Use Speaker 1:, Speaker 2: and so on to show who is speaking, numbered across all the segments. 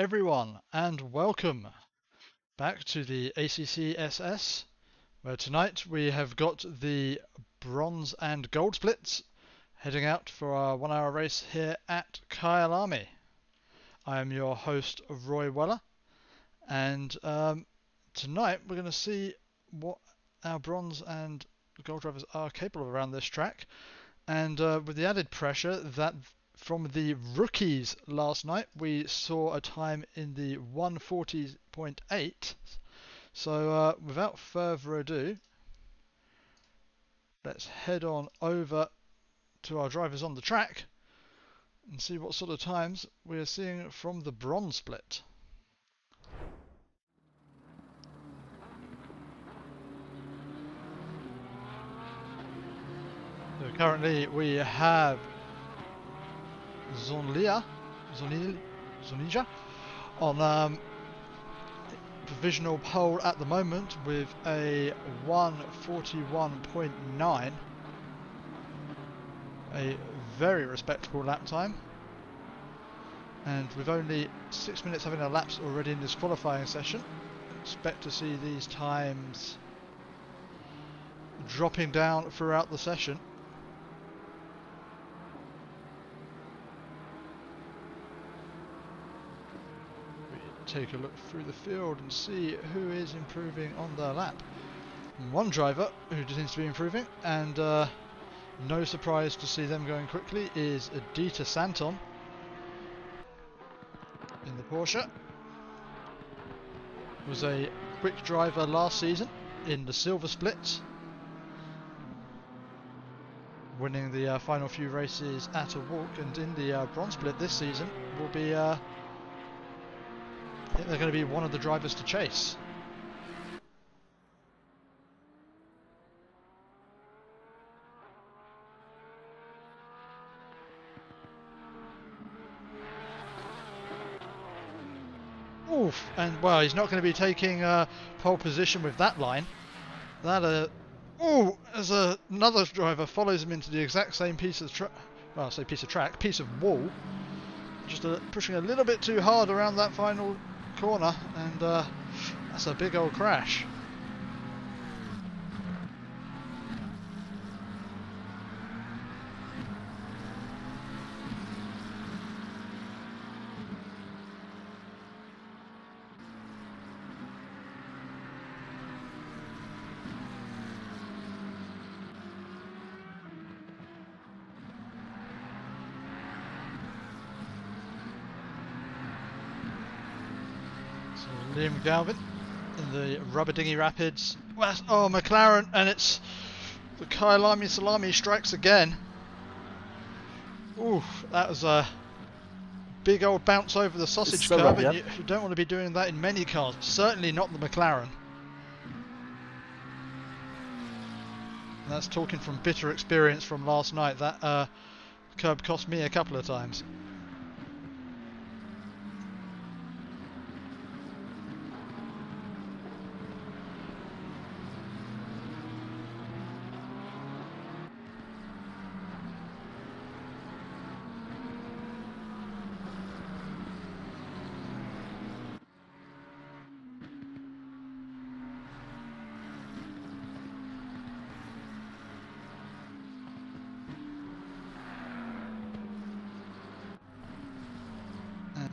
Speaker 1: everyone, and welcome back to the ACCSS, where tonight we have got the bronze and gold splits heading out for our 1 hour race here at Kyalami. I am your host, Roy Weller, and tonight we're going to see what our bronze and gold drivers are capable of around this track, and with the added pressure that from the rookies last night, we saw a time in the 1:40.8. So without further ado, let's head on over to our drivers on the track and see what sort of times we're seeing from the bronze split. So currently we have Zonija on provisional pole at the moment with a 1:41.9, a very respectable lap time, and with only 6 minutes having elapsed already in this qualifying session, expect to see these times dropping down throughout the session. Take a look through the field and see who is improving on their lap. One driver who seems to be improving, and no surprise to see them going quickly, is Adita Santon in the Porsche. Was a quick driver last season in the silver split, winning the final few races at a walk, and in the bronze split this season will be I think they're going to be one of the drivers to chase. Oof, and well, he's not going to be taking pole position with that line. That as another driver follows him into the exact same piece of piece of wall, just pushing a little bit too hard around that final corner, and that's a big old crash. Liam Galvin in the rubber dinghy rapids. Oh, McLaren, and it's the Kyalami Salami strikes again. Ooh, that was a big old bounce over the sausage curb, and you don't want to be doing that in many cars, certainly not the McLaren. And that's talking from bitter experience from last night. That curb cost me a couple of times.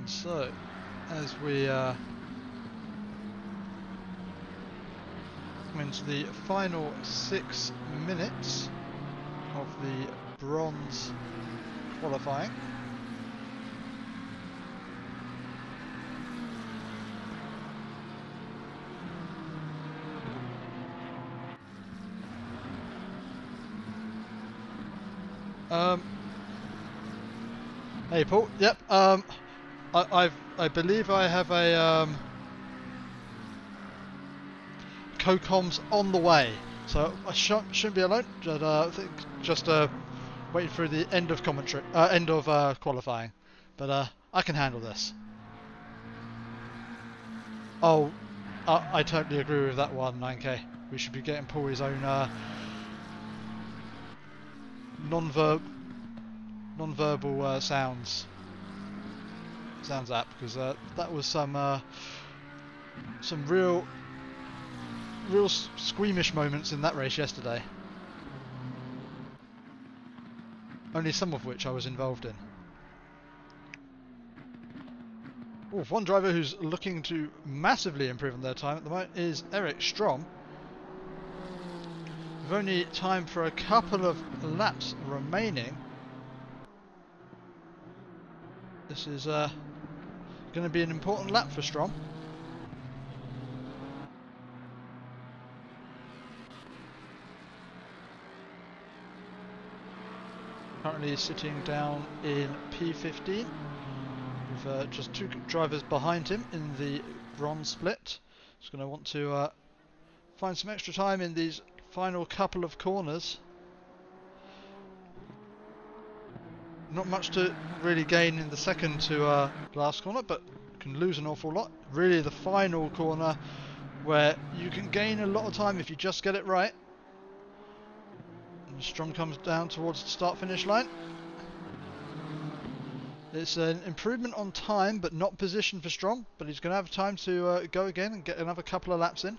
Speaker 1: So, as we come into the final 6 minutes of the bronze qualifying, hey Paul, yep, I believe I have a co-coms on the way, so I shouldn't be alone. But I think just waiting through the end of commentary, end of qualifying. But I can handle this. Oh, I totally agree with that one, 9K. We should be getting Paul his own non-verbal sounds. sounds at, because that was some real squeamish moments in that race yesterday. Only some of which I was involved in. Ooh, one driver who's looking to massively improve on their time at the moment is Eric Strom. We've only time for a couple of laps remaining. This is going to be an important lap for Strom. Currently sitting down in P15 with just two drivers behind him in the bronze split. He's going to want to find some extra time in these final couple of corners. Not much to really gain in the second to last corner, but can lose an awful lot. Really the final corner where you can gain a lot of time if you just get it right. And Strom comes down towards the start-finish line. It's an improvement on time, but not position for Strom. But he's going to have time to go again and get another couple of laps in.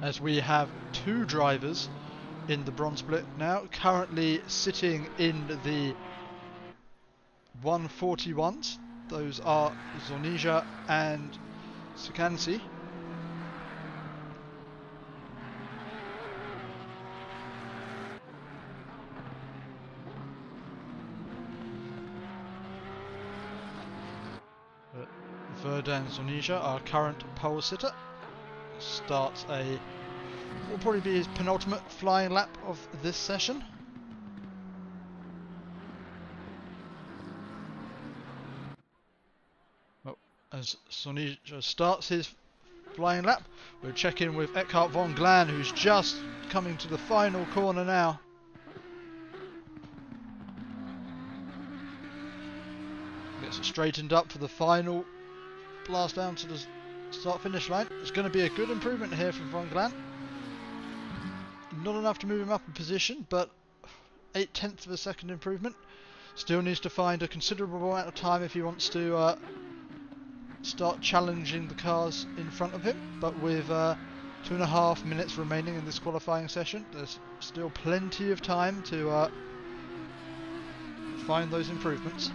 Speaker 1: As we have two drivers in the bronze split now, currently sitting in the 141s. Those are Zornija and Sukansi. Verdan Zornija, our current pole sitter, starts will probably be his penultimate flying lap of this session. Well, as Zornija starts his flying lap, we'll check in with Eckhart von Glan, who's just coming to the final corner now. Gets it straightened up for the final blast down to the start-finish line. It's going to be a good improvement here from von Glan. Not enough to move him up in position, but 0.8 of a second improvement. Still needs to find a considerable amount of time if he wants to start challenging the cars in front of him. But with 2.5 minutes remaining in this qualifying session, there's still plenty of time to find those improvements.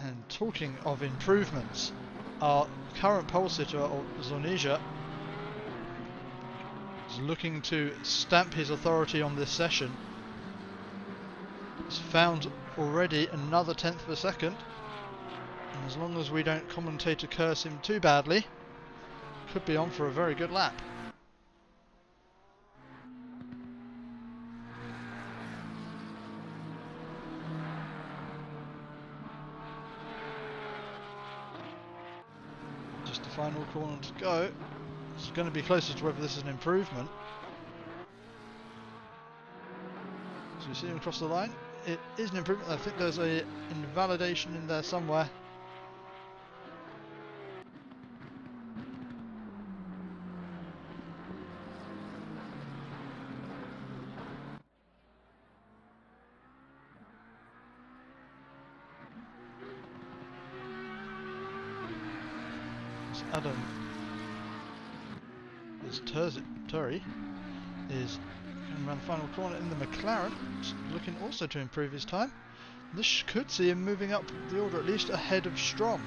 Speaker 1: And talking of improvements, our current pole sitter, Zornija, is looking to stamp his authority on this session. He's found already another 1/10 of a second, and as long as we don't commentator curse him too badly, could be on for a very good lap. Just the final corner to go. It's going to be closer to whether this is an improvement. So you see him across the line. It is an improvement. I think there's a invalidation in there somewhere. Adam, this Turry is coming around the final corner in the McLaren, looking also to improve his time. This could see him moving up the order, at least ahead of Strom.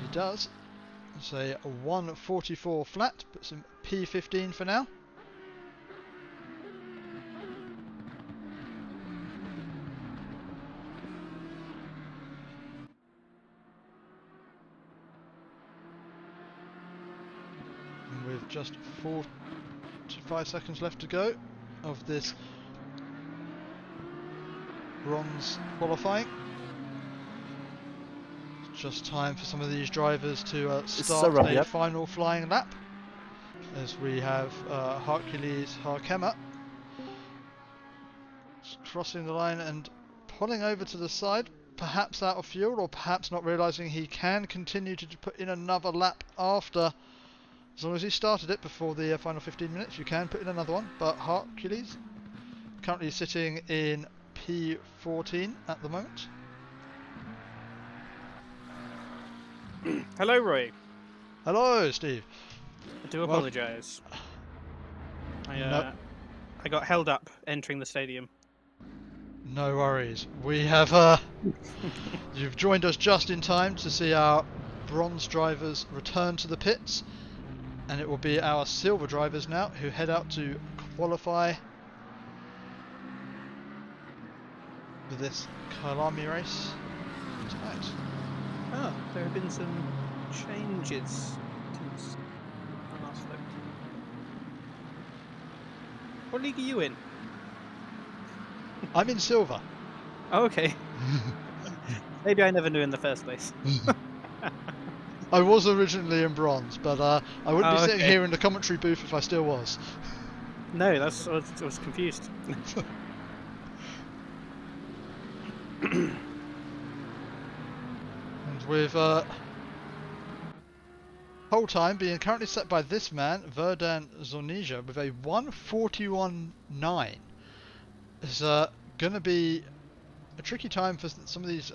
Speaker 1: He does. It's a 1:44 flat, puts him P15 for now. With just 4 to 5 seconds left to go of this bronze qualifying. It's just time for some of these drivers to start a final flying lap, as we have Hercules Harkema crossing the line and pulling over to the side, perhaps out of fuel, or perhaps not realising he can continue to put in another lap after As long as you started it before the final 15 minutes, you can put in another one. But Hercules currently sitting in P14 at the moment.
Speaker 2: Hello, Roy.
Speaker 1: Hello, Steve.
Speaker 2: I do apologise.
Speaker 1: No,
Speaker 2: I got held up entering the stadium.
Speaker 1: no worries. We have you've joined us just in time to see our bronze drivers return to the pits, and it will be our silver drivers now who head out to qualify for this Kyalami race tonight.
Speaker 2: Oh, there have been some changes since I last looked. What league are you in?
Speaker 1: I'm in silver.
Speaker 2: Oh, okay. Maybe I never knew in the first place.
Speaker 1: I was originally in bronze, but I wouldn't be sitting
Speaker 2: okay.
Speaker 1: here in the commentary booth if I still was.
Speaker 2: No, I was confused.
Speaker 1: And with whole time being currently set by this man, Verdan Zornija, with a 1:41.9. It's going to be a tricky time for some of these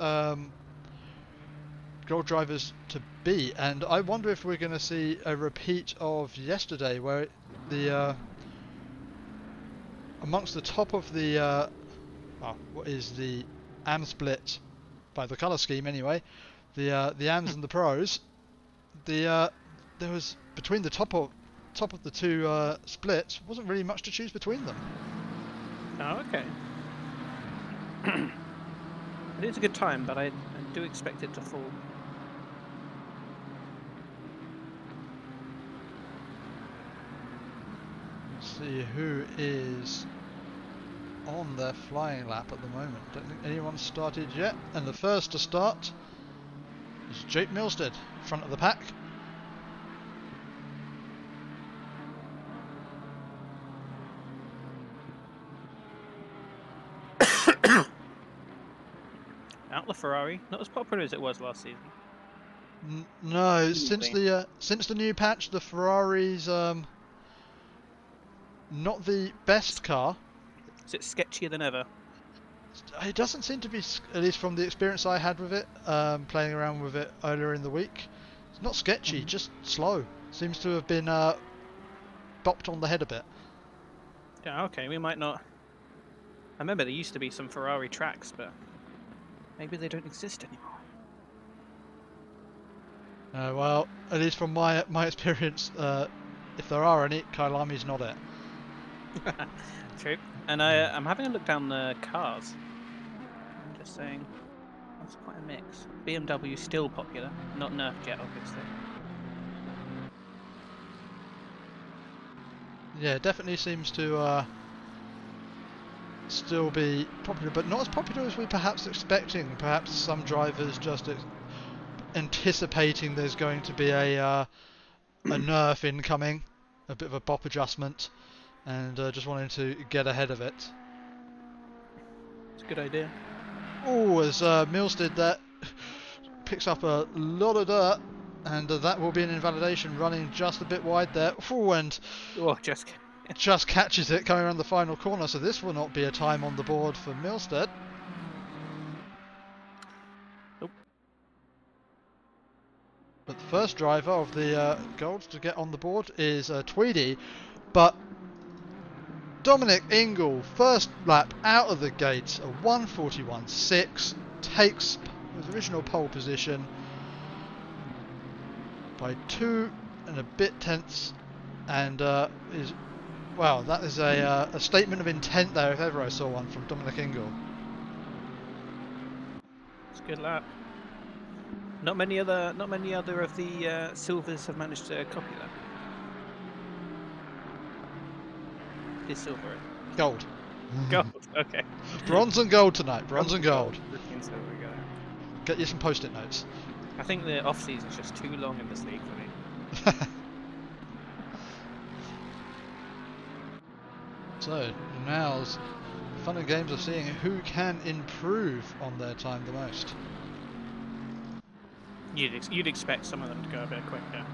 Speaker 1: gold drivers to beat, and I wonder if we're going to see a repeat of yesterday, where the amongst the top of the what is the AM split by the colour scheme anyway, the AMs and the pros, there was between the top of the two splits wasn't really much to choose between them.
Speaker 2: Oh, okay. It is a good time, but I do expect it to fall.
Speaker 1: See who is on their flying lap at the moment. Don't think anyone's started yet, and the first to start is Jake Milstead, front of the pack.
Speaker 2: Out the Ferrari, not as popular as it was last season.
Speaker 1: No, since the new patch, the Ferrari's not the best car.
Speaker 2: Is it sketchier than ever?
Speaker 1: It doesn't seem to be, at least from the experience I had with it, playing around with it earlier in the week. It's not sketchy, just slow. Seems to have been bopped on the head a bit.
Speaker 2: Yeah, okay, we might not. I remember there used to be some Ferrari tracks, but maybe they don't exist anymore.
Speaker 1: Well, at least from my experience, if there are any, Kyalami's not it.
Speaker 2: True. And I'm having a look down the cars. I'm just saying, that's quite a mix. BMW still popular, not nerfed yet, obviously.
Speaker 1: Yeah, it definitely seems to still be popular, but not as popular as we perhaps expecting. Perhaps some drivers just anticipating there's going to be a nerf incoming, a bit of a bop adjustment, and just wanting to get ahead of it.
Speaker 2: It's a good idea.
Speaker 1: Oh, as Milstead that picks up a lot of dirt, and that will be an invalidation, running just a bit wide there. Ooh, and just catches it coming around the final corner, so this will not be a time on the board for Milstead.
Speaker 2: Nope.
Speaker 1: But the first driver of the Golds to get on the board is Tweedy, but Dominic Ingle, first lap out of the gates, a 1:41.6, takes his original pole position by 2 and a bit tenths, and is, wow, that is a statement of intent there if ever I saw one from Dominic Ingle.
Speaker 2: It's a good lap. Not many other of the silvers have managed to copy that. It is silver.
Speaker 1: Gold.
Speaker 2: Gold. Okay.
Speaker 1: Bronze and gold tonight. Bronze and gold.
Speaker 2: Silver,
Speaker 1: Get you some post-it notes.
Speaker 2: I think the off season is just too long in this league for me.
Speaker 1: So now's fun and games of seeing who can improve on their time the most.
Speaker 2: You'd expect some of them to go a bit quicker.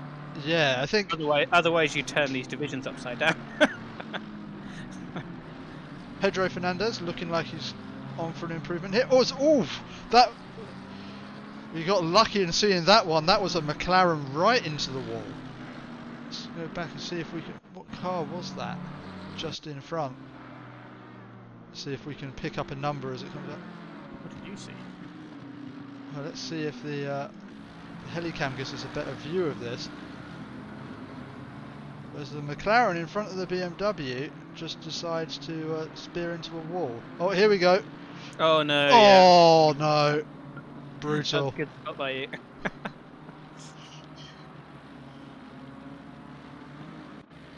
Speaker 1: Yeah, I think
Speaker 2: Otherwise you turn these divisions upside down.
Speaker 1: Pedro Fernandez looking like he's on for an improvement here. Oh, that we got lucky in seeing that one. That was a McLaren right into the wall. Let's go back and see if we can. What car was that? Just in front. See if we can pick up a number as it comes up.
Speaker 2: What did you see?
Speaker 1: Well, let's see if the helicam gives us a better view of this. As the McLaren in front of the BMW just decides to spear into a wall. Oh, here we go.
Speaker 2: Oh no!
Speaker 1: Oh no!
Speaker 2: That
Speaker 1: Brutal.
Speaker 2: was good spot by you.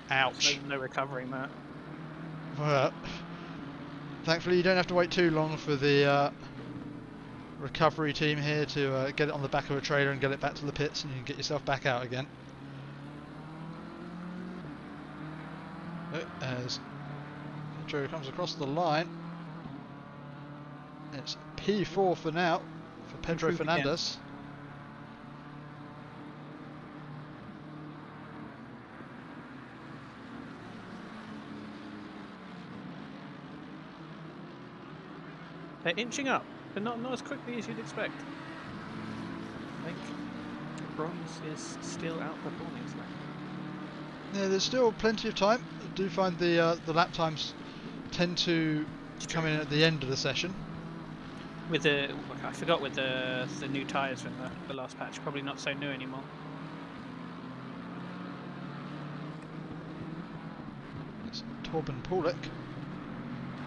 Speaker 1: Ouch.
Speaker 2: No recovering that.
Speaker 1: Well, thankfully you don't have to wait too long for the recovery team here to get it on the back of a trailer and get it back to the pits, and you can get yourself back out again. As Pedro comes across the line, it's P4 for now for Pedro Fernandez.
Speaker 2: They're inching up, but not as quickly as you'd expect. I think Bronze is still outperforming Slack.
Speaker 1: Yeah, there's still plenty of time. I do find the lap times tend to come in at the end of the session.
Speaker 2: With I forgot with the new tyres from the last patch, probably not so new anymore.
Speaker 1: It's Torben Paulik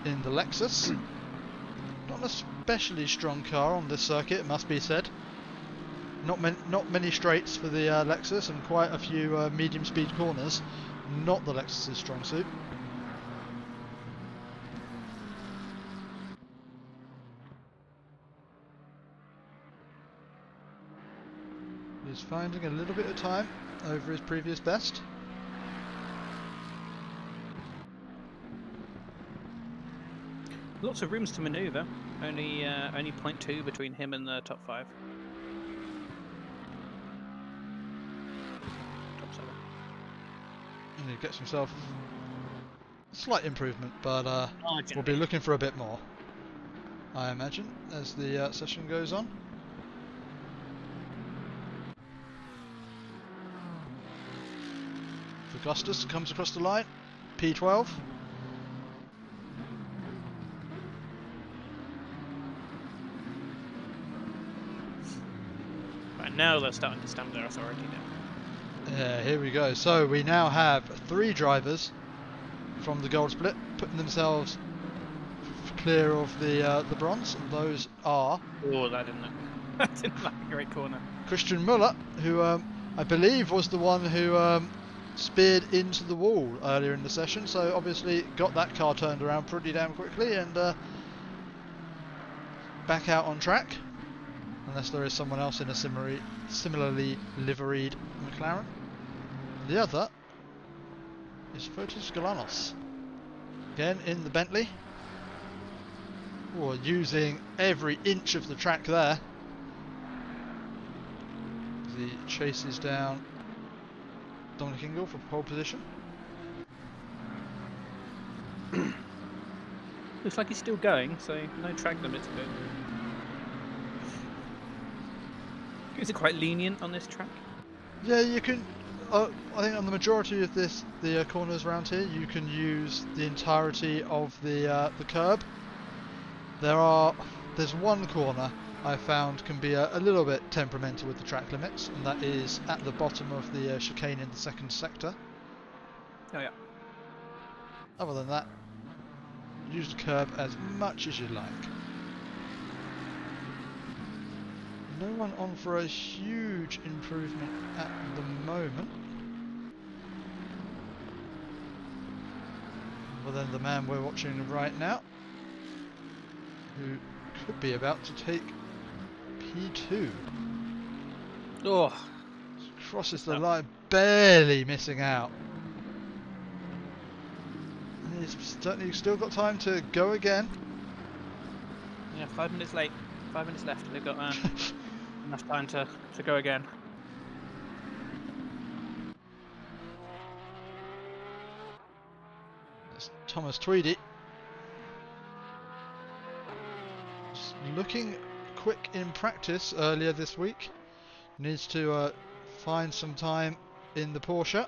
Speaker 1: in the Lexus. Not an especially strong car on this circuit, it must be said. Not many straights for the Lexus, and quite a few medium speed corners. Not the Lexus's strong suit. He's finding a little bit of time over his previous best.
Speaker 2: Lots of rooms to manoeuvre. Only 0.2 between him and the top 5. Top 7.
Speaker 1: And he gets himself a slight improvement, but we'll be looking for a bit more, I imagine, as the session goes on. Augustus comes across the line, P12.
Speaker 2: Right, now they're starting to stamp their authority now.
Speaker 1: Yeah, here we go. So we now have 3 drivers from the gold split putting themselves clear of the bronze, and those are...
Speaker 2: Oh, that didn't look like a great corner.
Speaker 1: Christian Muller, who I believe was the one who speared into the wall earlier in the session, so obviously got that car turned around pretty damn quickly and back out on track, unless there is someone else in a similarly liveried McLaren. The other is Fotis Galanos, again in the Bentley, using every inch of the track there. He chases down Dominic Ingle for pole position.
Speaker 2: Looks like he's still going, so no track limits a bit. Is it quite lenient on this track?
Speaker 1: Yeah, you can. I think on the majority of the corners around here, you can use the entirety of the curb. There's one corner I found can be a little bit temperamental with the track limits, and that is at the bottom of the chicane in the second sector.
Speaker 2: Oh yeah.
Speaker 1: Other than that, use the curb as much as you like. No one on for a huge improvement at the moment. Other than the man we're watching right now, who could be about to take P2.
Speaker 2: Oh,
Speaker 1: Crosses the line, barely missing out. And he's certainly still got time to go again.
Speaker 2: yeah, 5 minutes late. 5 minutes left. They've got enough time to go again.
Speaker 1: Thomas Tweedy. Looking quick in practice earlier this week. Needs to find some time in the Porsche.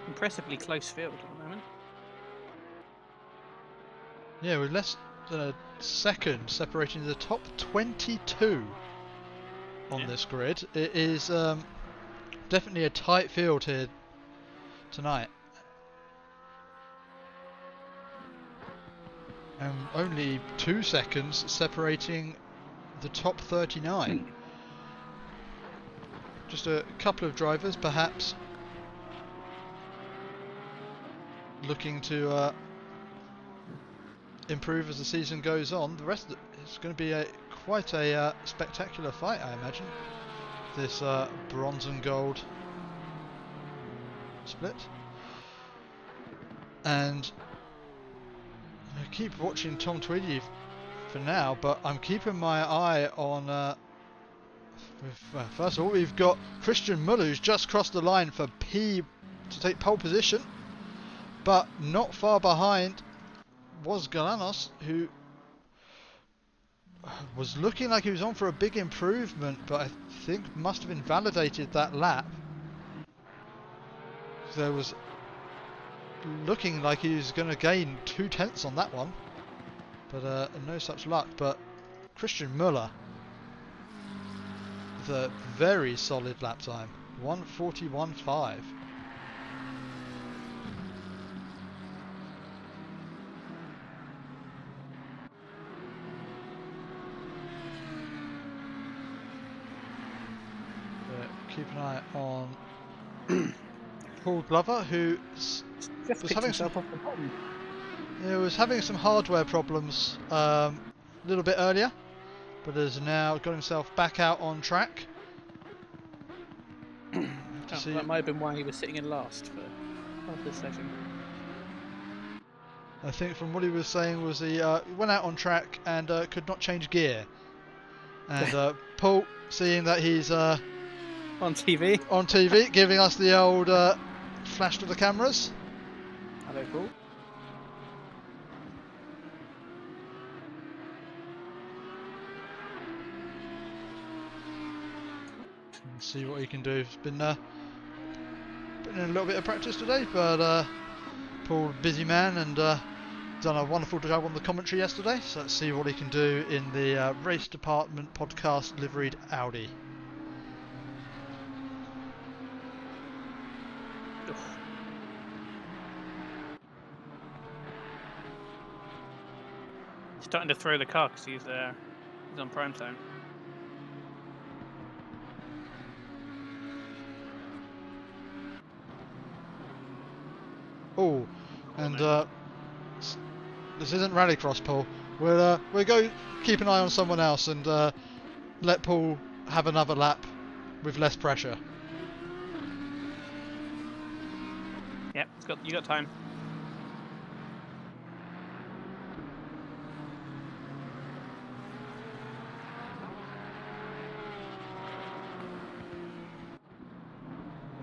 Speaker 2: Impressively close field at the moment.
Speaker 1: Yeah, with less than a second separating the top 22 on this grid. It is definitely a tight field here tonight. And only 2 seconds separating the top 39. Just a couple of drivers perhaps looking to improve as the season goes on. The rest of it's going to be quite a spectacular fight, I imagine. This bronze and gold split. And I keep watching Tom Tweedy for now, but I'm keeping my eye on first of all, we've got Christian Muller, who's just crossed the line for P to take pole position, but not far behind was Galanos, who was looking like he was on for a big improvement, but I think must have invalidated that lap. There was looking like he was going to gain 2/10 on that one, but no such luck. But Christian Muller with a very solid lap time, 1:41.5. Keep an eye on Paul Glover, who was having some was having some hardware problems a little bit earlier, but has now got himself back out on track.
Speaker 2: That might have been why he was sitting in last for half the session.
Speaker 1: I think from what he was saying was he went out on track and could not change gear. And Paul, seeing that he's
Speaker 2: on TV,
Speaker 1: giving us the old flash to the cameras.
Speaker 2: Hello, Paul.
Speaker 1: See what he can do. He's been in a little bit of practice today, but Paul, busy man, and done a wonderful job on the commentary yesterday. So let's see what he can do in the race department podcast liveried Audi.
Speaker 2: He's starting to throw the car because he's on prime time.
Speaker 1: Oh, and this isn't Rallycross, Paul. We'll go keep an eye on someone else and let Paul have another lap with less pressure.
Speaker 2: Yep, you got time.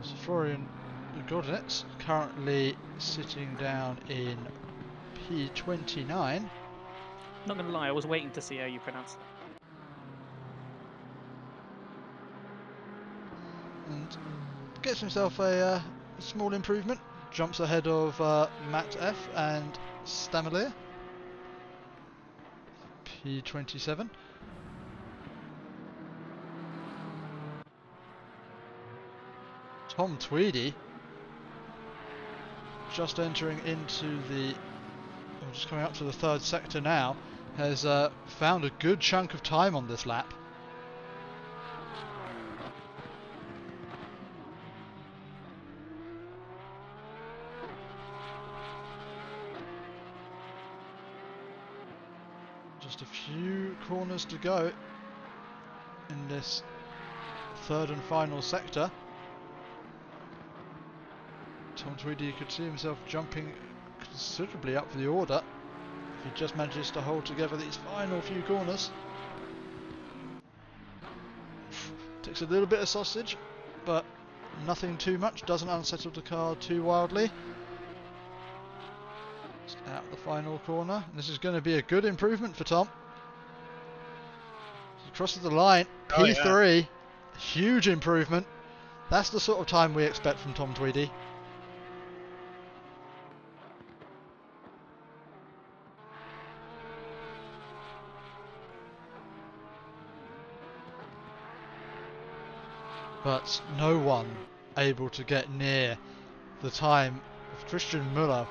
Speaker 1: So Florian Godinet's currently sitting down in P29.
Speaker 2: Not gonna lie, I was waiting to see how you pronounce it.
Speaker 1: And gets himself a small improvement. Jumps ahead of Matt F and Stamalier. P27. Tom Tweedy just entering into just coming up to the third sector now, has found a good chunk of time on this lap. Just a few corners to go in this third and final sector. Tom Tweedy could see himself jumping considerably up the order if he just manages to hold together these final few corners. Takes a little bit of sausage, but nothing too much, doesn't unsettle the car too wildly. Just out the final corner. This is going to be a good improvement for Tom. He crosses the line,
Speaker 2: Oh, yeah.
Speaker 1: P3, huge improvement. That's the sort of time we expect from Tom Tweedy. But no one able to get near the time of Christian Müller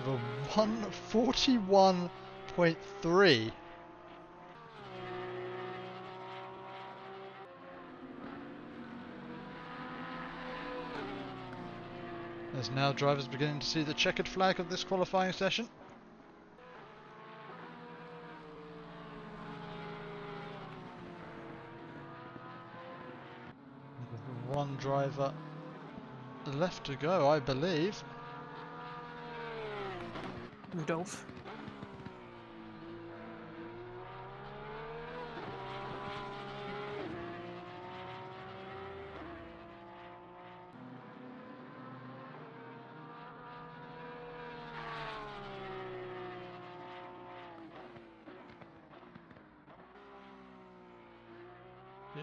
Speaker 1: with a 1:41.3. As now drivers beginning to see the checkered flag of this qualifying session. With one driver left to go, I believe.
Speaker 2: Rudolph.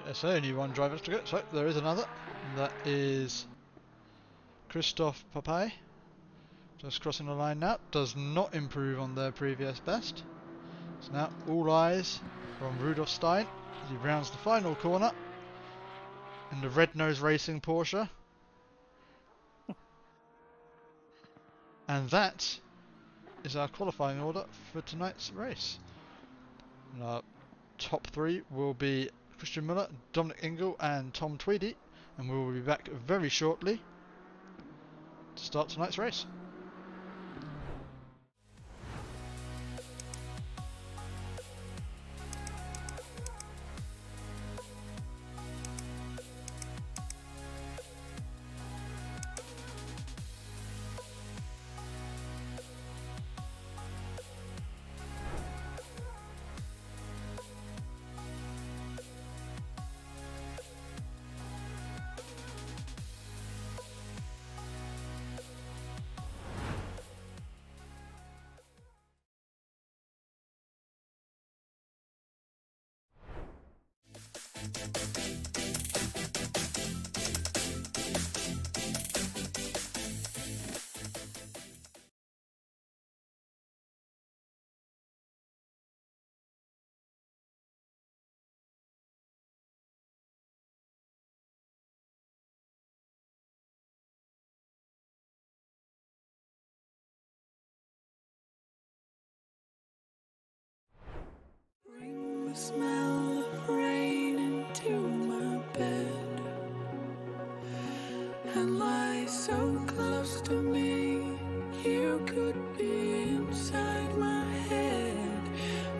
Speaker 1: Yes, only one driver to go. So there is another. And that is Christophe Papai. Just crossing the line now. Does not improve on their previous best. So now all eyes are on Rudolf Stein as he rounds the final corner in the Red Nose Racing Porsche. And that is our qualifying order for tonight's race. And our top three will be Christian Müller, Dominic Ingle and Tom Tweedy, and we will be back very shortly to start tonight's race.
Speaker 3: Bring the smell of rain into my bed and lie so close to me. You could be inside my head.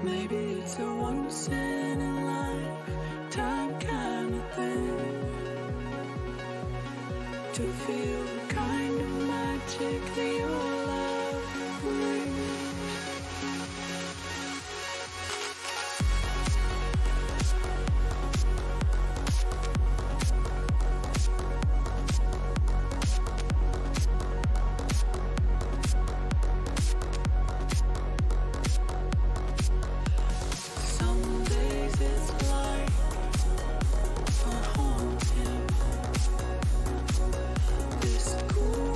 Speaker 3: Maybe it's a once in a lifetime kind of thing to feel the kind of magic that your love brings. Some days it's like a haunting. This cool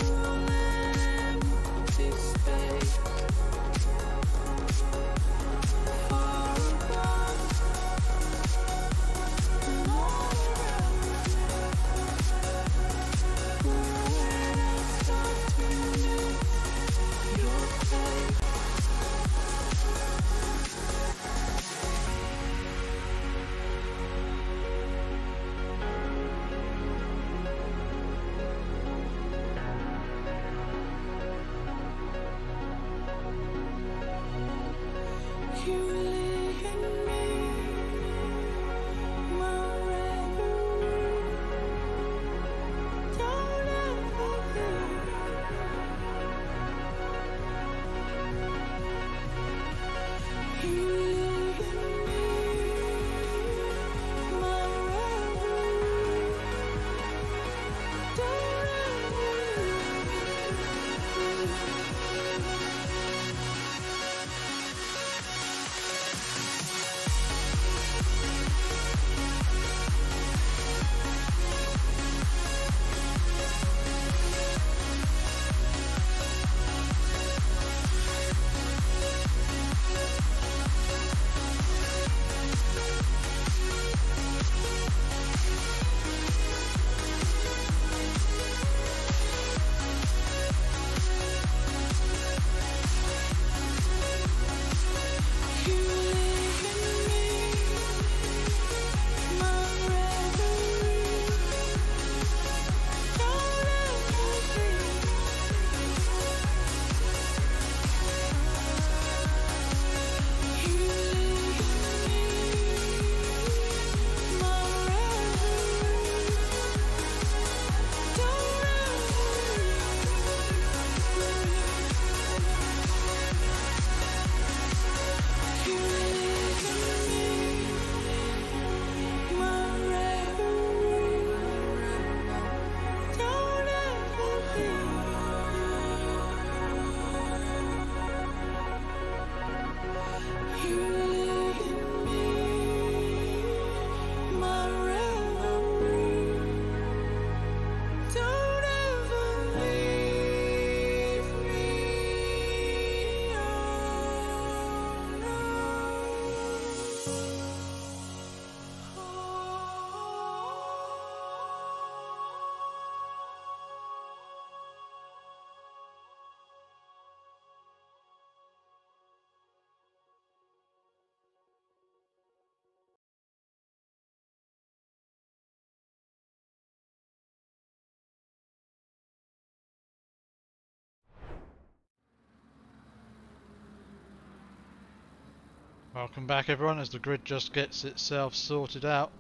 Speaker 1: Welcome back everyone, as the grid just gets itself sorted out.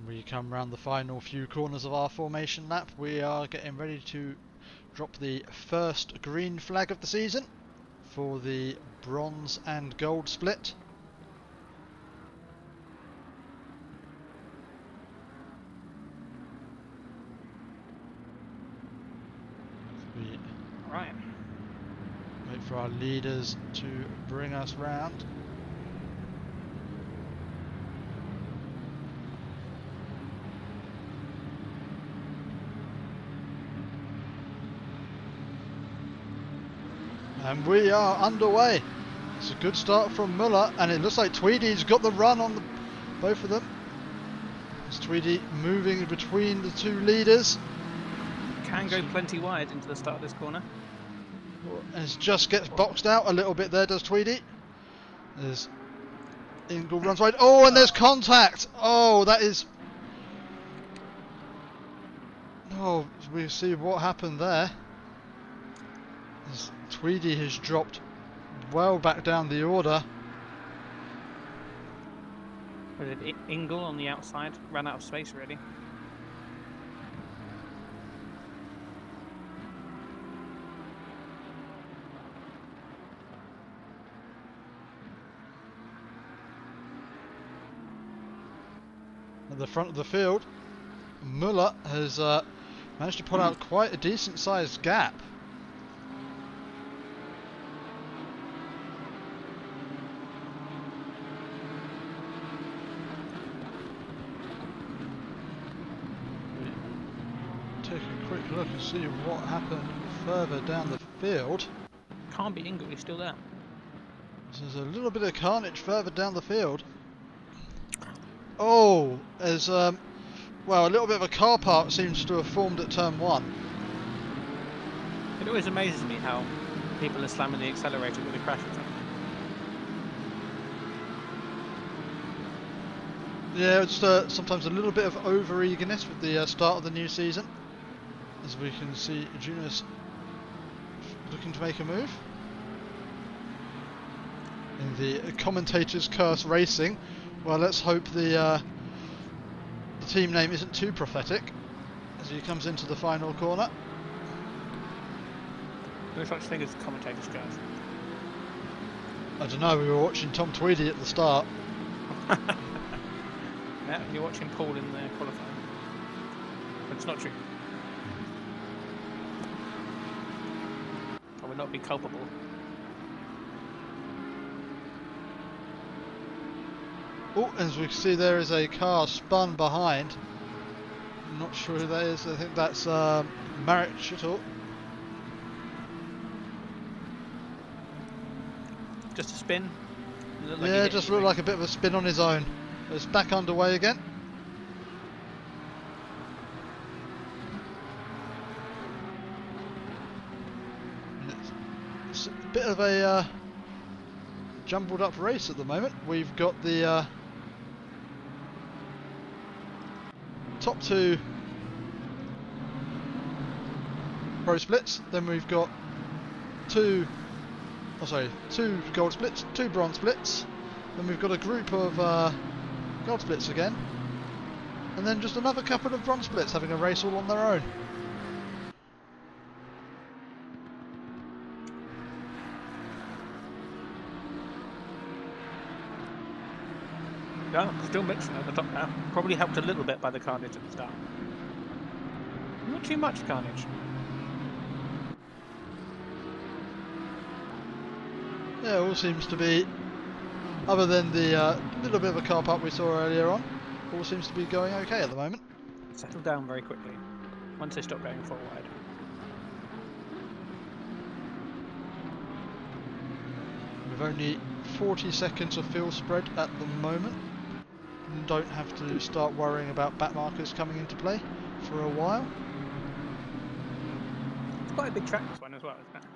Speaker 1: We come round the final few corners of our formation lap. We are getting ready to drop the first green flag of the season for the bronze and gold split. We
Speaker 2: Right.
Speaker 1: wait for our leaders to bring us round. And we are underway. It's a good start from Muller, and it looks like Tweedy's got the run on both of them. It's Tweedy moving between the two leaders.
Speaker 2: Can go plenty wide into the start of this corner.
Speaker 1: And just gets boxed out a little bit there, does Tweedy. There's Ingle runs wide. Oh, and there's contact. Oh, that is. Oh, we see what happened there. As Tweedy has dropped well back down the order.
Speaker 2: Was it Ingle on the outside? Ran out of space already.
Speaker 1: At the front of the field, Muller has managed to put out quite a decent sized gap. Take a quick look and see what happened further down the field.
Speaker 2: Can't be Ingle, he's still there.
Speaker 1: There's a little bit of carnage further down the field. Oh, there's well, a little bit of a car park seems to have formed at turn 1.
Speaker 2: It always amazes me how people are slamming the accelerator with a crash or something.
Speaker 1: Yeah, it's sometimes a little bit of over-eagerness with the start of the new season. As we can see, Junis looking to make a move. In the commentator's curse racing. Well, let's hope the team name isn't too prophetic as he comes into the final corner.
Speaker 2: No such thing as commentator's curse.
Speaker 1: I don't know, we were watching Tom Tweedy at the start.
Speaker 2: Yeah, you're watching Paul in the qualifying. But it's not true. I would not be culpable.
Speaker 1: Oh, as we can see, there is a car spun behind. I'm not sure who that is. I think that's Marek Schittel.
Speaker 2: Just a spin.
Speaker 1: Yeah, just looked like a bit of a spin on his own. It's back underway again. It's a bit of a jumbled up race at the moment. We've got the top 2 pro splits, then we've got 2 gold splits, 2 bronze splits, then we've got a group of gold splits again, and then just another couple of bronze splits having a race all on their own.
Speaker 2: Yeah, still mixing at the top now. Probably helped a little bit by the carnage at the start. Not too much carnage.
Speaker 1: Yeah, it all seems to be, other than the little bit of a car park we saw earlier on, all seems to be going okay at the moment.
Speaker 2: Settle down very quickly once they stop going full wide.
Speaker 1: We've only 40 seconds of field spread at the moment. Don't have to start worrying about back markers coming into play for a while.
Speaker 2: It's quite a big track, this one as well, isn't it?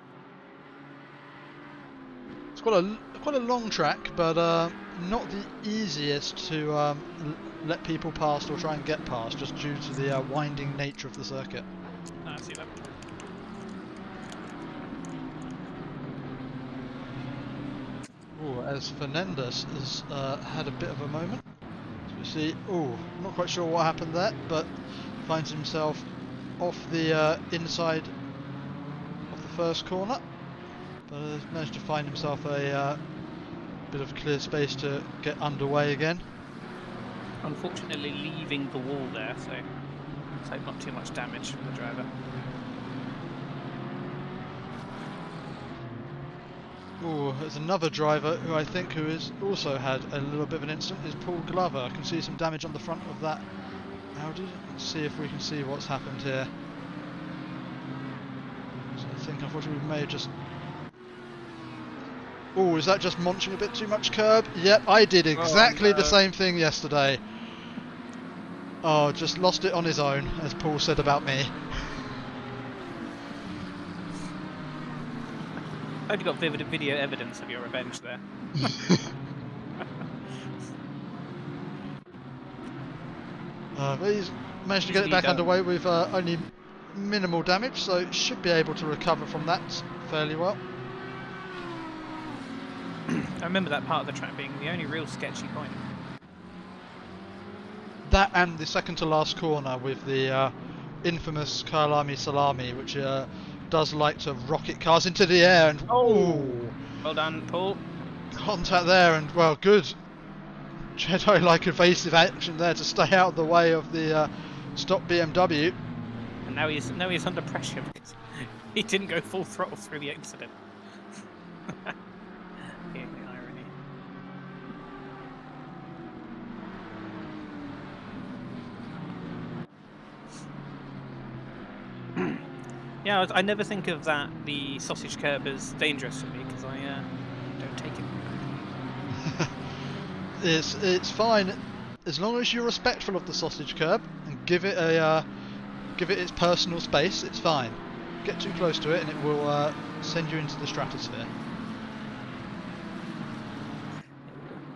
Speaker 1: It's quite a long track, but not the easiest to let people past or try and get past, just due to the winding nature of the circuit.
Speaker 2: I see that.
Speaker 1: Ooh, as Fernandez has had a bit of a moment. So we see, not quite sure what happened there, but finds himself off the inside of the first corner, but has managed to find himself a bit of clear space to get underway again.
Speaker 2: Unfortunately leaving the wall there, so let's hope not too much damage from the driver.
Speaker 1: There's another driver who I think who has also had a little bit of an incident, is Paul Glover. I can see some damage on the front of that Audi. Let's see if we can see what's happened here. So I think unfortunately we may have just... is that just munching a bit too much curb? Yep, I did exactly the same thing yesterday. Just lost it on his own, as Paul said about me.
Speaker 2: I hope you got vivid video evidence of your revenge there.
Speaker 1: But he's managed to get it back underway with only minimal damage, so should be able to recover from that fairly well.
Speaker 2: I remember that part of the track being the only real sketchy point.
Speaker 1: That and the second to last corner with the infamous Kyalami Salami, which does like to rocket cars into the air and
Speaker 2: Well done, Paul.
Speaker 1: Contact there, and well, good Jedi-like evasive action there to stay out of the way of the stop BMW.
Speaker 2: And now he's under pressure because he didn't go full throttle through the incident. The irony. Yeah, I never think of the sausage curb as dangerous for me because I don't take it.
Speaker 1: It's fine as long as you're respectful of the sausage curb and give it its personal space. It's fine. Get too close to it and it will send you into the stratosphere.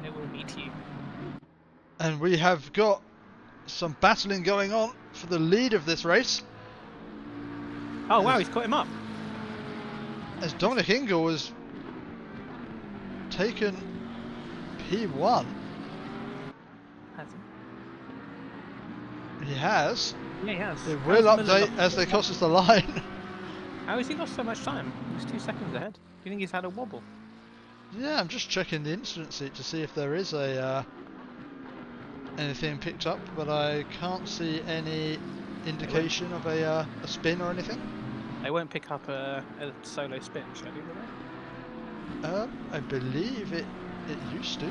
Speaker 2: It will meet you.
Speaker 1: And we have got some battling going on for the lead of this race.
Speaker 2: Oh wow, he's caught him up.
Speaker 1: As Dominic Ingle has taken P1.
Speaker 2: Has he?
Speaker 1: He has.
Speaker 2: Yeah, he has.
Speaker 1: It will update as they cross the line.
Speaker 2: How has he lost so much time? He's 2 seconds ahead. Do you think he's had a wobble?
Speaker 1: Yeah, I'm just checking the incident sheet to see if there is anything picked up, but I can't see any indication of a spin or anything.
Speaker 2: They won't pick up a solo spin, shall they? Will
Speaker 1: I believe it used to.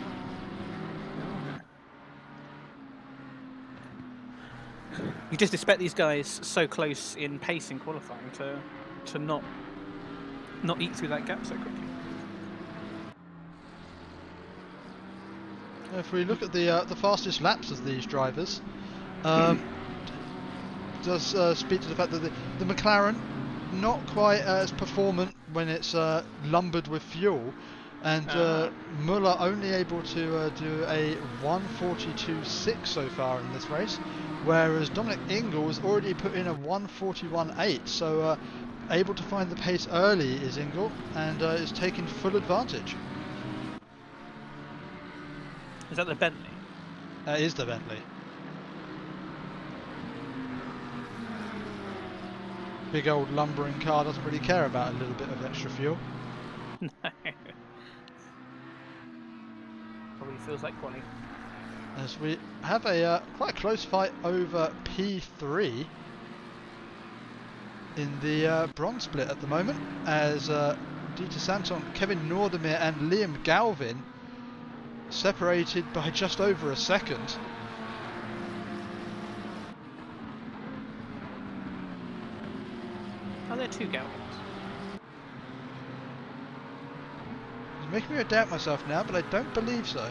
Speaker 2: You just expect these guys so close in pace in qualifying to not eat through that gap so quickly.
Speaker 1: If we look at the fastest laps of these drivers, does speak to the fact that the McLaren not quite as performant when it's lumbered with fuel, and Muller only able to do a 1:42.6 so far in this race, whereas Dominic Ingle has already put in a 1:41.8, so able to find the pace early is Ingle, and is taking full advantage.
Speaker 2: Is that the Bentley?
Speaker 1: That is the Bentley. Big old lumbering car doesn't really care about a little bit of extra fuel.
Speaker 2: No. Probably feels like quality.
Speaker 1: As we have a quite a close fight over P3 in the bronze split at the moment, as Dieter Santon, Kevin Nordermere and Liam Galvin separated by just over a second.
Speaker 2: Are there two Galvins?
Speaker 1: It's making me doubt myself now, but I don't believe so.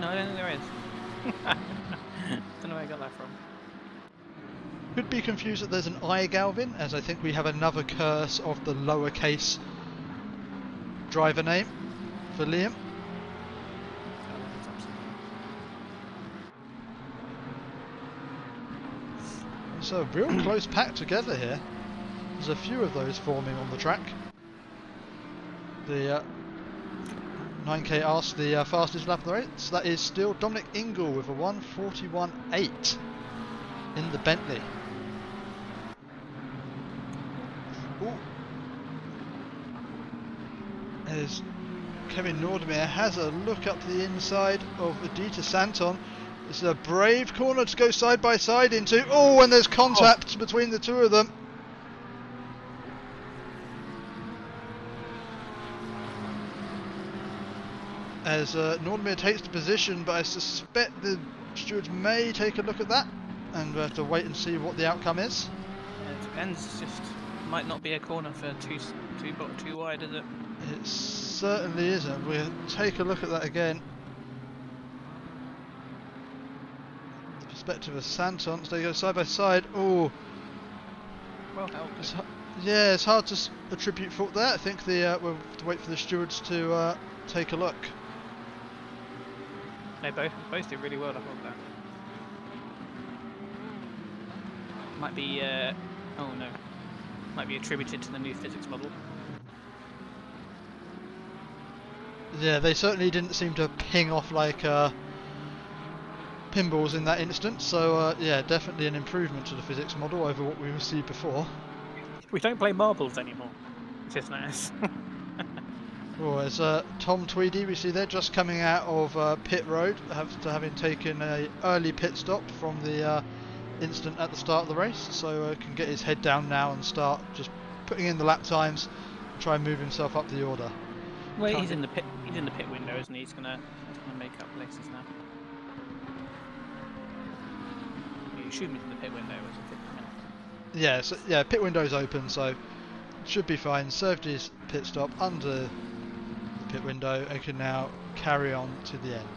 Speaker 2: No, I don't think there is. Don't know where I got that from.
Speaker 1: Could be confused that there's an I Galvin, as I think we have another curse of the lowercase driver name for Liam. So a real close pack together here. There's a few of those forming on the track. The 9k asked the fastest lap of the race. That is still Dominic Ingle with a 1:41.8 in the Bentley. Ooh. As Kevin Nordemir has a look up to the inside of Adita Santon. It's a brave corner to go side by side into. Oh, and there's contact between the two of them. As Nordemir takes the position, but I suspect the stewards may take a look at that, and we'll have to wait and see what the outcome is.
Speaker 2: Yeah, it depends. It's just might not be a corner for too wide, is it?
Speaker 1: It certainly isn't. We'll take a look at that again. The perspective of Santon, so they go side by side. Oh,
Speaker 2: Well helped.
Speaker 1: yeah, it's hard to attribute fault there. I think we'll have to wait for the stewards to take a look.
Speaker 2: They both did really well to hold that. Might be oh no. Might be attributed to the new physics model.
Speaker 1: Yeah, they certainly didn't seem to ping off like pinballs in that instance, so yeah, definitely an improvement to the physics model over what we received before.
Speaker 2: We don't play marbles anymore, which is nice.
Speaker 1: Oh, as Tom Tweedy, we see there just coming out of pit road after having taken an early pit stop from the incident at the start of the race, so can get his head down now and start just putting in the lap times and try and move himself up the order.
Speaker 2: Well, he's in the pit window, isn't he? He's gonna make up places now. You shoot him into the pit window as a 50 minutes.
Speaker 1: Yeah, so, yeah, pit window's open, so should be fine. Served his pit stop under the pit window and can now carry on to the end.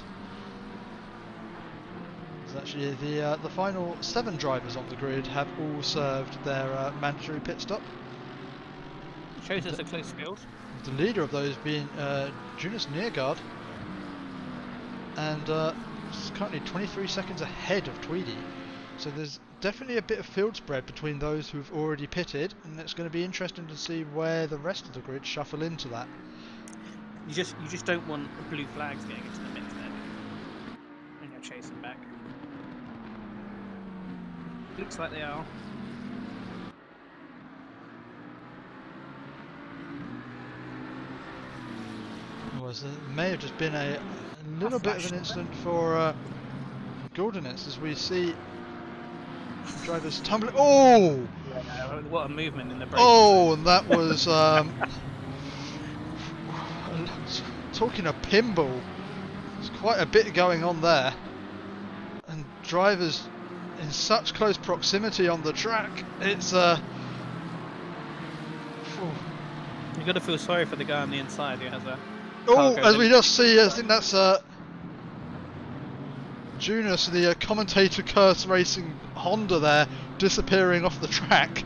Speaker 1: So actually the final 7 drivers on the grid have all served their mandatory pit stop.
Speaker 2: Shows us a close field.
Speaker 1: The leader of those being Jonas Neergaard, and is currently 23 seconds ahead of Tweedy. So there's definitely a bit of field spread between those who've already pitted, and it's going to be interesting to see where the rest of the grid shuffle into that.
Speaker 2: You just don't want blue flags getting into the mix then, and you're chasing back. Looks like they are.
Speaker 1: There may have just been a little bit of an incident for Goldenets as we see drivers tumbling. Oh!
Speaker 2: Yeah, what a movement in the brake.
Speaker 1: Oh, and that was talking of pinball. There's quite a bit going on there, and drivers in such close proximity on the track. It's
Speaker 2: You've got to feel sorry for the guy on the inside who has a.
Speaker 1: Oh, as we just see, I think that's Jonas, the commentator curse racing Honda there, disappearing off the track.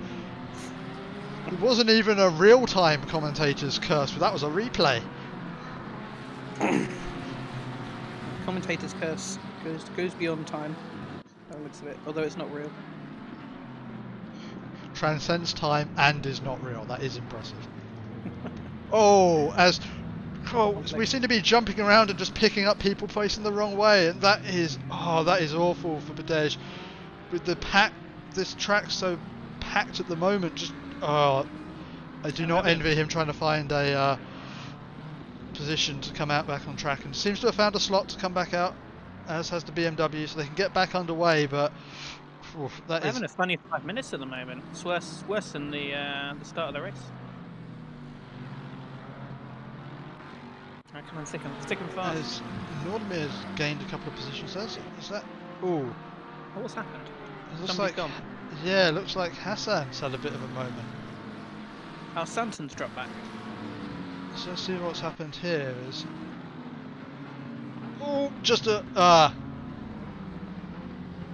Speaker 1: It wasn't even a real-time commentator's curse, but that was a replay.
Speaker 2: Commentator's curse goes beyond time. By the looks of it, although it's not real.
Speaker 1: Transcends time and is not real. That is impressive. Oh, as we seem to be jumping around and just picking up people facing the wrong way, and that is awful for Badej. With this track so packed at the moment, just I do not envy him trying to find a position to come out back on track, and seems to have found a slot to come back out, as has the BMW, so they can get back underway. But
Speaker 2: They're having a funny 5 minutes at the moment. It's worse than the start of the race. Right, come on, stick him fast.
Speaker 1: As Nordemir's gained a couple of positions there. Is that? Oh,
Speaker 2: What's happened?
Speaker 1: it looks
Speaker 2: Somebody's
Speaker 1: like
Speaker 2: gone.
Speaker 1: yeah, it looks like Hassan's had a bit of a moment.
Speaker 2: Oh, Santon's dropped back.
Speaker 1: So let's see what's happened here. Is just a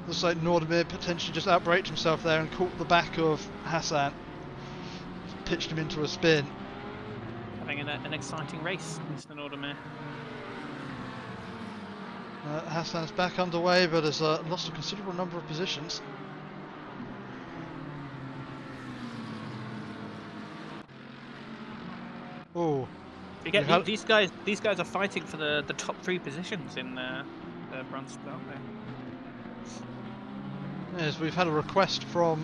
Speaker 1: looks like Nordemir potentially just outbraked himself there and caught the back of Hassan, pitched him into a spin.
Speaker 2: Having an exciting race, Mr. Nordemir.
Speaker 1: Hassan's back underway, but has lost a considerable number of positions. Oh,
Speaker 2: You get
Speaker 1: We've had-
Speaker 2: these guys are fighting for the top 3 positions in the bronze split, aren't they?
Speaker 1: Yes, we've had a request from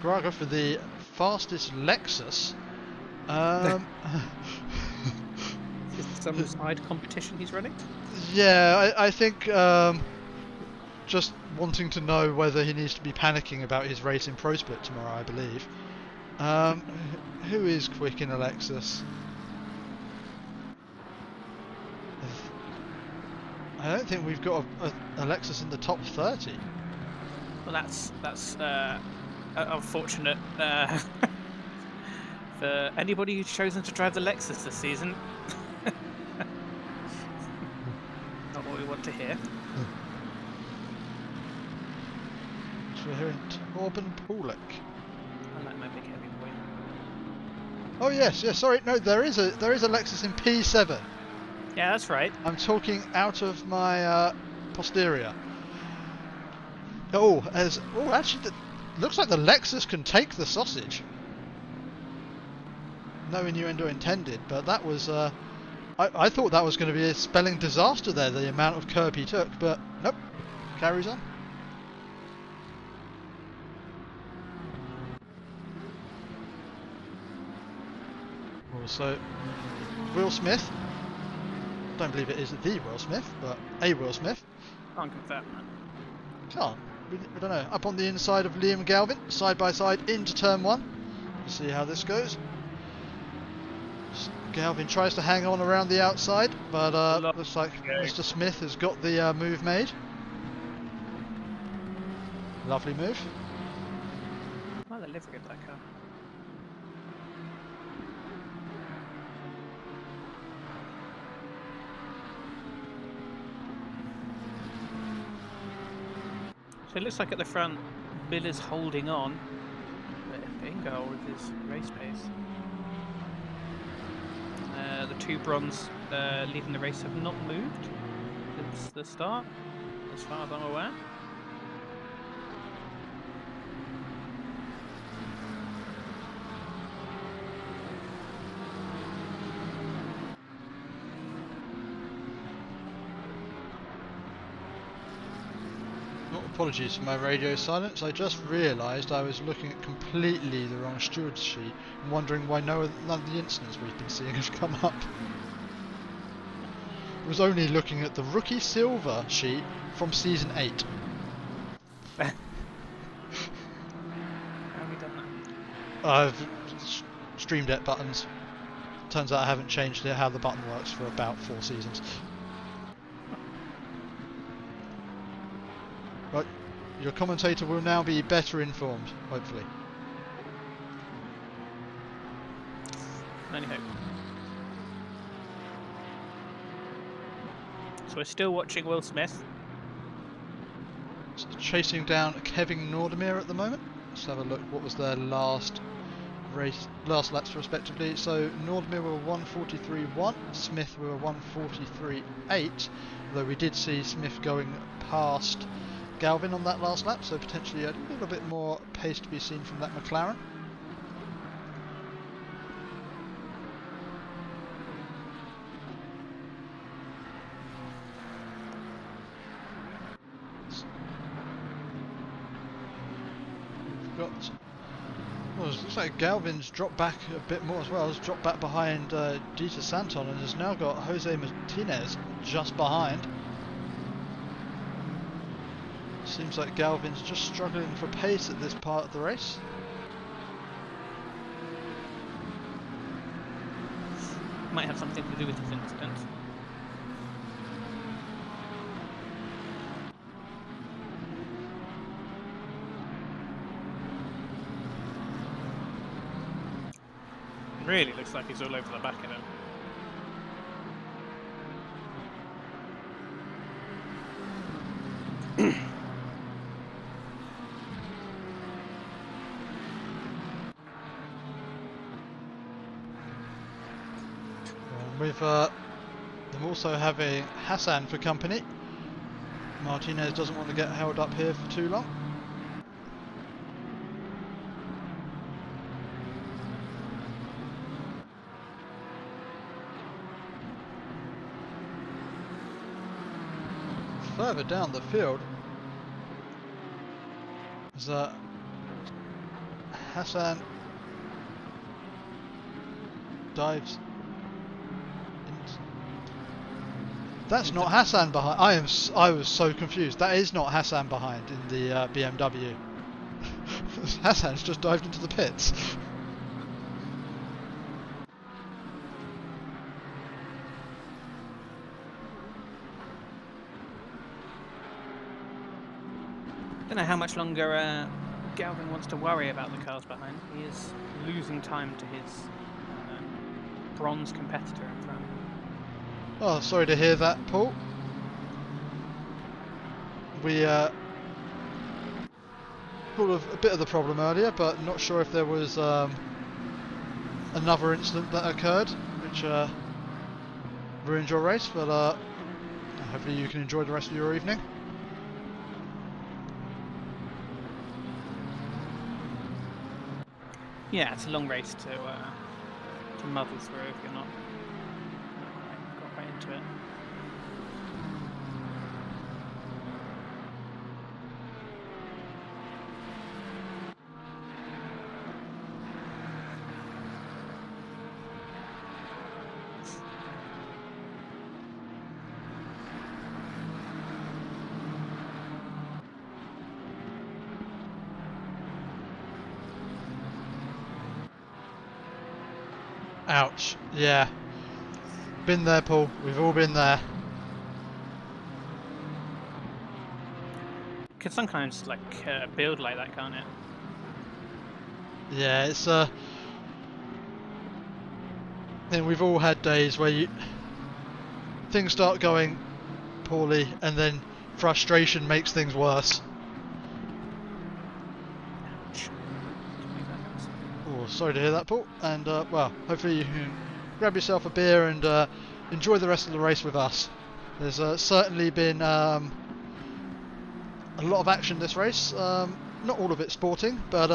Speaker 1: Graga for the fastest Lexus.
Speaker 2: Is there some side competition he's running?
Speaker 1: Yeah, I think just wanting to know whether he needs to be panicking about his race in Pro Split tomorrow, I believe. Who is quick in a Lexus? I don't think we've got a Lexus in the top 30.
Speaker 2: Well, that's unfortunate for anybody who's chosen to drive the Lexus this season. Not what we want to hear.
Speaker 1: So we're here in Torben Pulek.
Speaker 2: I like my big heavy boy.
Speaker 1: Oh yes, sorry, no, there is a Lexus in P7.
Speaker 2: Yeah, that's right.
Speaker 1: I'm talking out of my posterior. Oh, actually, looks like the Lexus can take the sausage. No innuendo intended, but that was. I thought that was going to be a spelling disaster there, the amount of curb he took, but nope, carries on. Also, Will Smith. Don't believe it is the Will Smith, but a Will Smith.
Speaker 2: Can't confirm that.
Speaker 1: Can't. We don't know. Up on the inside of Liam Galvin, side by side into turn 1. Let's see how this goes. Galvin tries to hang on around the outside, but looks like Mr. Smith has got the move made. Lovely move.
Speaker 2: I like the livery of that car. So it looks like at the front, Bill is holding on, but Bingo with his race pace. The 2 bronze leading the race have not moved since the start, as far as I'm aware.
Speaker 1: Apologies for my radio silence. I just realised I was looking at completely the wrong stewards sheet and wondering why none of the incidents we've been seeing have come up. I was only looking at the rookie silver sheet from season 8.
Speaker 2: How have we done that?
Speaker 1: I've stream deck buttons. Turns out I haven't changed how the button works for about 4 seasons. Right, your commentator will now be better informed, hopefully.
Speaker 2: Only hope. So we're still watching Will Smith.
Speaker 1: Chasing down Kevin Nordemir at the moment. Let's have a look. What was their last laps respectively? So Nordemir were 1:43.1, Smith were 1:43.8. Although we did see Smith going past Galvin on that last lap, so potentially a little bit more pace to be seen from that McLaren. We've got. Well, it looks like Galvin's dropped back a bit more as well. He's dropped back behind Dieter Santon and has now got Jose Martinez just behind. Seems like Galvin's just struggling for pace at this part of the race.
Speaker 2: Might have something to do with this incident. Really looks like he's all over the back of him.
Speaker 1: With them also having Hassan for company. Martinez doesn't want to get held up here for too long. further down the field is Hassan dives. That's not Hassan behind. I was so confused. That is not Hassan behind in the BMW. Hassan's just dived into the pits.
Speaker 2: Don't know how much longer Galvin wants to worry about the cars behind. He is losing time to his bronze competitor in front.
Speaker 1: Oh, sorry to hear that, Paul. We thought of a bit of the problem earlier, but not sure if there was another incident that occurred which ruined your race. But hopefully you can enjoy the rest of your evening.
Speaker 2: Yeah, it's a long race to muddle through if you're not got right into it.
Speaker 1: Ouch. Yeah. Been there, Paul. We've all been there.
Speaker 2: Could sometimes like build like that, can't it?
Speaker 1: Yeah, it's I think we've all had days where things start going poorly and then frustration makes things worse.
Speaker 2: Ouch.
Speaker 1: Oh, sorry to hear that, Paul. And well, hopefully you can grab yourself a beer and enjoy the rest of the race with us. There's certainly been a lot of action this race. Not all of it sporting, but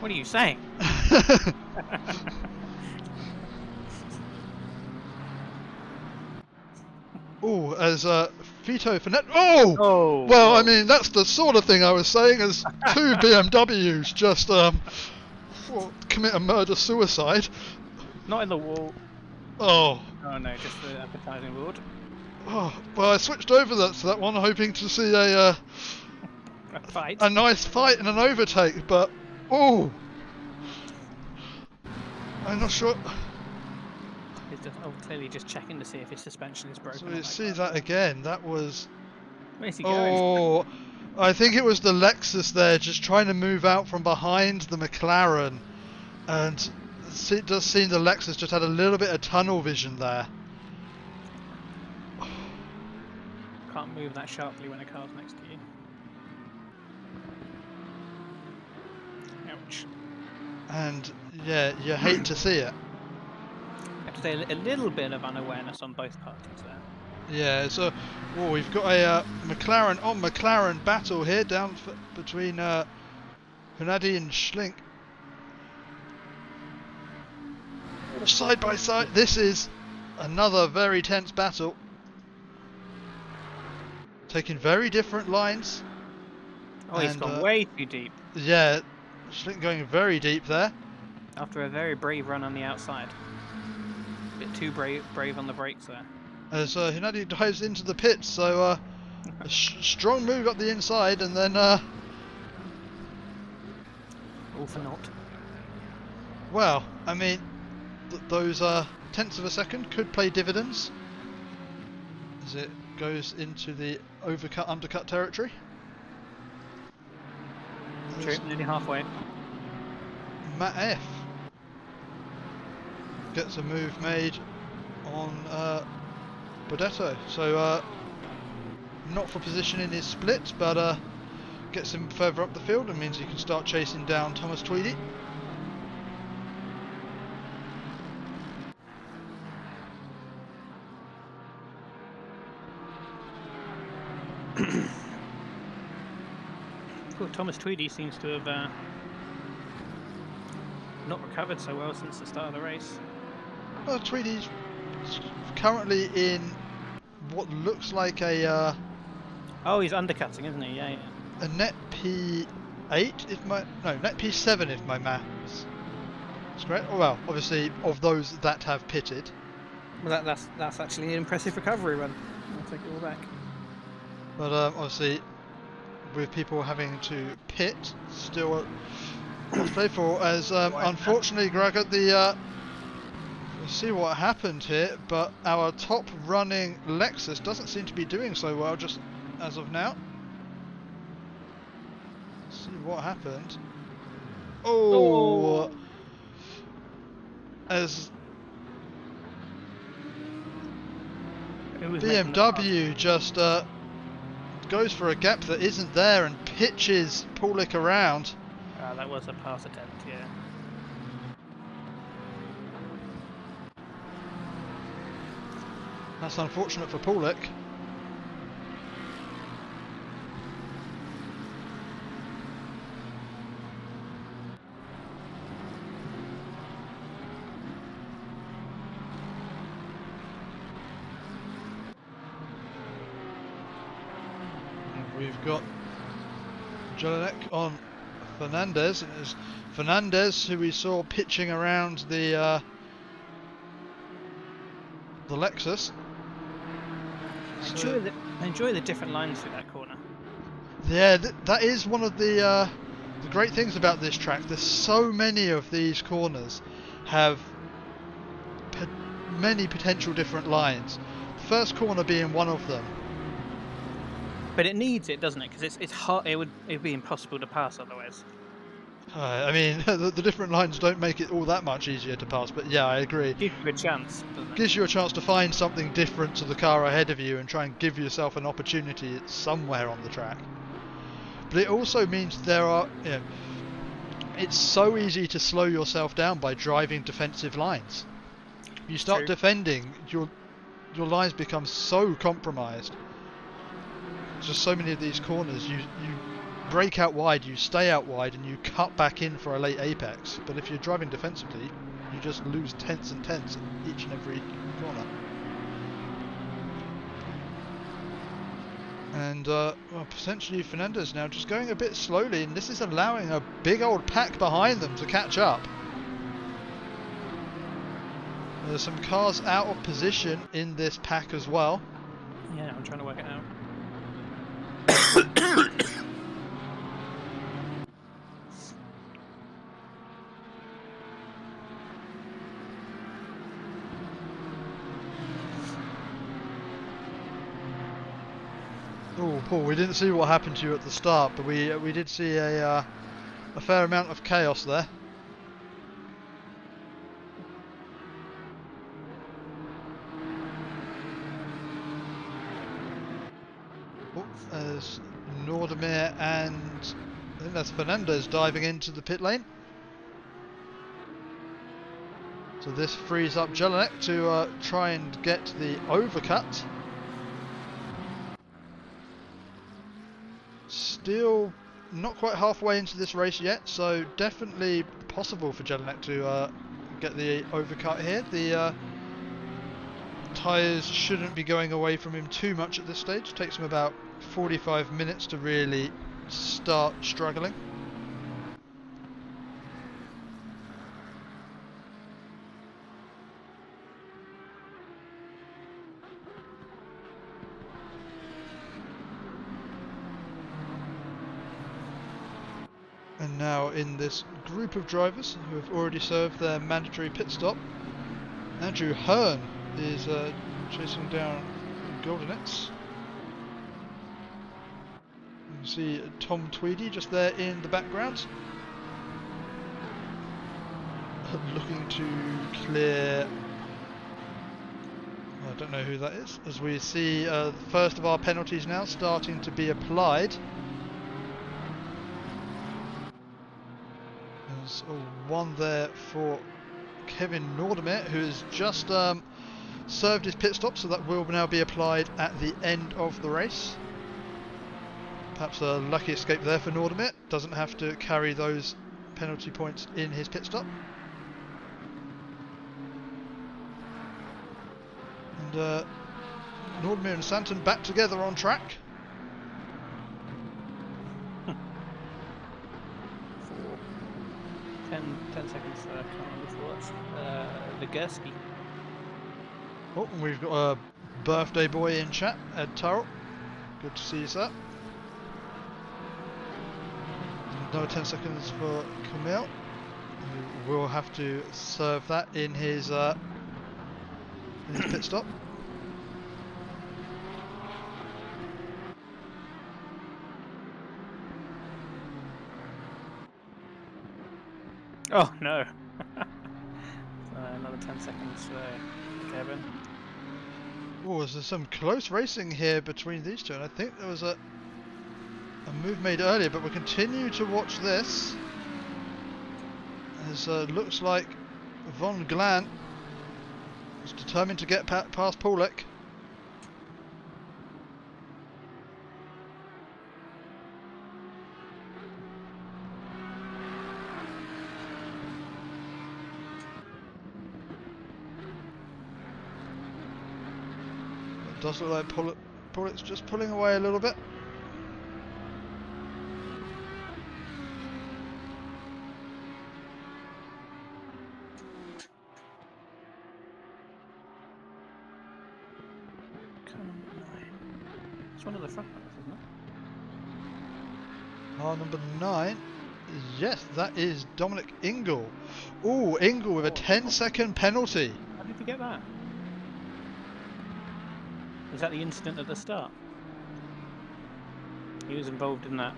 Speaker 2: What are you saying?
Speaker 1: oh, as Vito Finet. Oh!
Speaker 2: Oh!
Speaker 1: Well, I mean, that's the sort of thing I was saying, as two BMWs just commit a murder-suicide.
Speaker 2: Not in the wall.
Speaker 1: Oh.
Speaker 2: Oh no, just the advertising board.
Speaker 1: Oh, well, I switched over to that one, hoping to see
Speaker 2: A fight.
Speaker 1: a nice fight and an overtake, but oh, I'm not sure.
Speaker 2: He's just clearly just checking to see if his suspension is broken.
Speaker 1: So you see that again? That was.
Speaker 2: Where's he going?
Speaker 1: Oh, I think it was the Lexus there, just trying to move out from behind the McLaren, and it does seem the Lexus just had a little bit of tunnel vision there.
Speaker 2: Can't move that sharply when a car's next to you. Ouch.
Speaker 1: And yeah, you hate to see it.
Speaker 2: I have to say a little bit of unawareness on both parties there.
Speaker 1: Yeah, so we've got a McLaren on McLaren battle here down between Hannady and Schlink. Side by side, this is another very tense battle. Taking very different lines.
Speaker 2: Oh, he's gone way too deep.
Speaker 1: Yeah, Schlink going very deep there.
Speaker 2: After a very brave run on the outside. A bit too brave on the brakes there.
Speaker 1: As Hannady dives into the pits, so a strong move up the inside, and then
Speaker 2: All for naught.
Speaker 1: well, I mean, those tenths of a second could play dividends as it goes into the undercut territory.
Speaker 2: True, nearly halfway.
Speaker 1: Matt F gets a move made on Bodetto, so not for position in his split, but gets him further up the field and means he can start chasing down Thomas Tweedy.
Speaker 2: Cool. Thomas Tweedy seems to have not recovered so well since the start of the race.
Speaker 1: Well, Tweedy's currently in what looks like a
Speaker 2: Oh, he's undercutting, isn't he? Yeah, yeah.
Speaker 1: a net P8 if my net P7 if my maths is correct. Oh, well, obviously of those that have pitted.
Speaker 2: Well, that's actually an impressive recovery run. I'll take it all back.
Speaker 1: But obviously, with people having to pit, still what's played for. As unfortunately, Greg, at the we'll see what happened here. But our top running Lexus doesn't seem to be doing so well just as of now. Let's see what happened. Oh, as BMW just goes for a gap that isn't there and pitches Paulik around.
Speaker 2: That was a pass attempt, yeah.
Speaker 1: That's unfortunate for Paulik. We've got Jelinek on Fernandez, and it's Fernandez who we saw pitching around the Lexus.
Speaker 2: I enjoy the different lines through that corner.
Speaker 1: Yeah, that is one of the great things about this track. There's so many of these corners have many potential different lines. The first corner being one of them.
Speaker 2: But it needs it, doesn't it? Because it's hard. It'd be impossible to pass otherwise.
Speaker 1: I mean, the different lines don't make it all that much easier to pass, but yeah, I agree.
Speaker 2: Gives you a chance, doesn't it?
Speaker 1: Gives you a chance to find something different to the car ahead of you and try and give yourself an opportunity somewhere on the track. But it also means there are, it's so easy to slow yourself down by driving defensive lines. You start defending, your lines become so compromised. Just so many of these corners, you break out wide, you stay out wide, and you cut back in for a late apex. But if you're driving defensively, you just lose tenths and tenths in each and every corner. And well, potentially Fernandez now just going a bit slowly, and this is allowing a big old pack behind them to catch up. There's some cars out of position in this pack as well.
Speaker 2: Yeah, I'm trying to work it out.
Speaker 1: Oh, Paul, we didn't see what happened to you at the start, but we did see a fair amount of chaos there. Oh, there's Nordemir and I think that's Fernandez diving into the pit lane. So this frees up Jelinek to try and get the overcut. Still not quite halfway into this race yet, so definitely possible for Jelinek to get the overcut here. The tyres shouldn't be going away from him too much at this stage. It takes him about 45 minutes to really start struggling. And now in this group of drivers who have already served their mandatory pit stop, Andrew Hearn is chasing down Goldenets. You can see Tom Tweedy just there in the background, looking to clear, I don't know who that is, as we see the first of our penalties now starting to be applied. There's one there for Kevin Nordemir, who has just served his pit stop, so that will now be applied at the end of the race. Perhaps a lucky escape there for Nordemir, doesn't have to carry those penalty points in his pit stop. And Nordmere and Santon back together on track.
Speaker 2: 10 seconds for Kyalami before us. Ligurski.
Speaker 1: Oh, and we've got a birthday boy in chat, Ed Turrell. Good to see you, sir. Another 10 seconds for Camille. We'll have to serve that in his pit stop.
Speaker 2: Oh no! Another 10 seconds for Kevin.
Speaker 1: Oh, there's some close racing here between these two, and I think there was a move made earlier, but we'll continue to watch this. As looks like Von Glan is determined to get past Paulik. It does look like Paulik's just pulling away a little bit.
Speaker 2: It's one of the front runners, isn't it?
Speaker 1: Car number 9. Yes, that is Dominic Ingle. Ooh, Ingle with a 10-second penalty.
Speaker 2: How did you get that? Was that the incident at the start? He was involved in that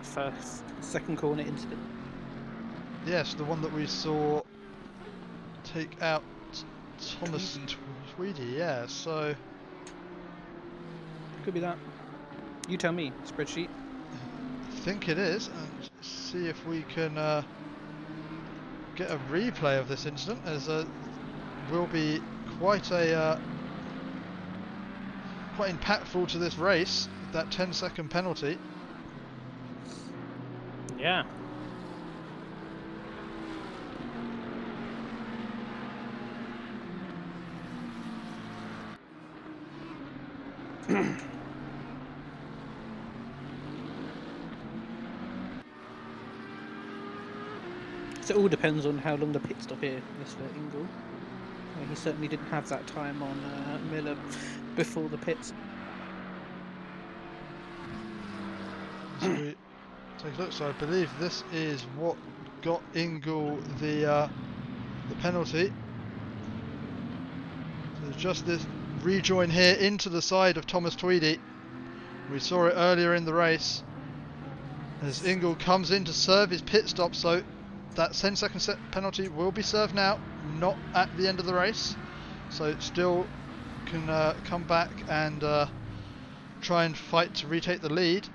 Speaker 2: second corner incident.
Speaker 1: Yes, the one that we saw take out Thomas Tweedy, yeah, so...
Speaker 2: Could be that. You tell me, spreadsheet.
Speaker 1: I think it is, and see if we can get a replay of this incident, as will be quite impactful to this race, that 10-second penalty.
Speaker 2: Yeah. So it all depends on how long the pit stop is for Ingle. He certainly didn't have that time on Miller before the pits.
Speaker 1: So we take a look. So I believe this is what got Ingle the penalty. So just this rejoin here into the side of Thomas Tweedy. We saw it earlier in the race as Ingle comes in to serve his pit stop. So that 10-second set penalty will be served now, not at the end of the race. So it still can come back and try and fight to retake the lead.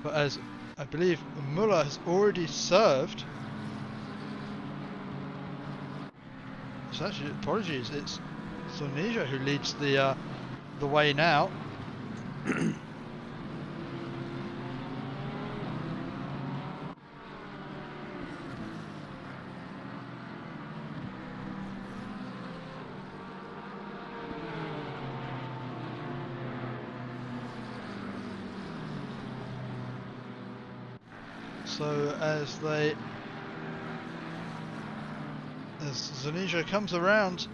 Speaker 1: But as I believe Muller has already served. So actually, apologies, it's Zonija who leads the way now. So as Zonija comes around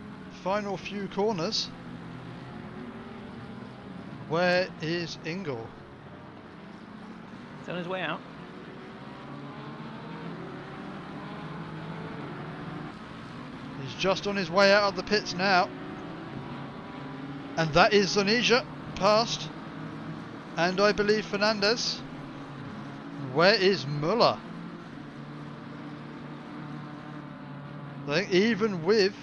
Speaker 1: final few corners, where is Ingle?
Speaker 2: He's on his way out.
Speaker 1: He's just on his way out of the pits now. And that is Zonija passed. And I believe Fernandez. Where is Muller? I think even with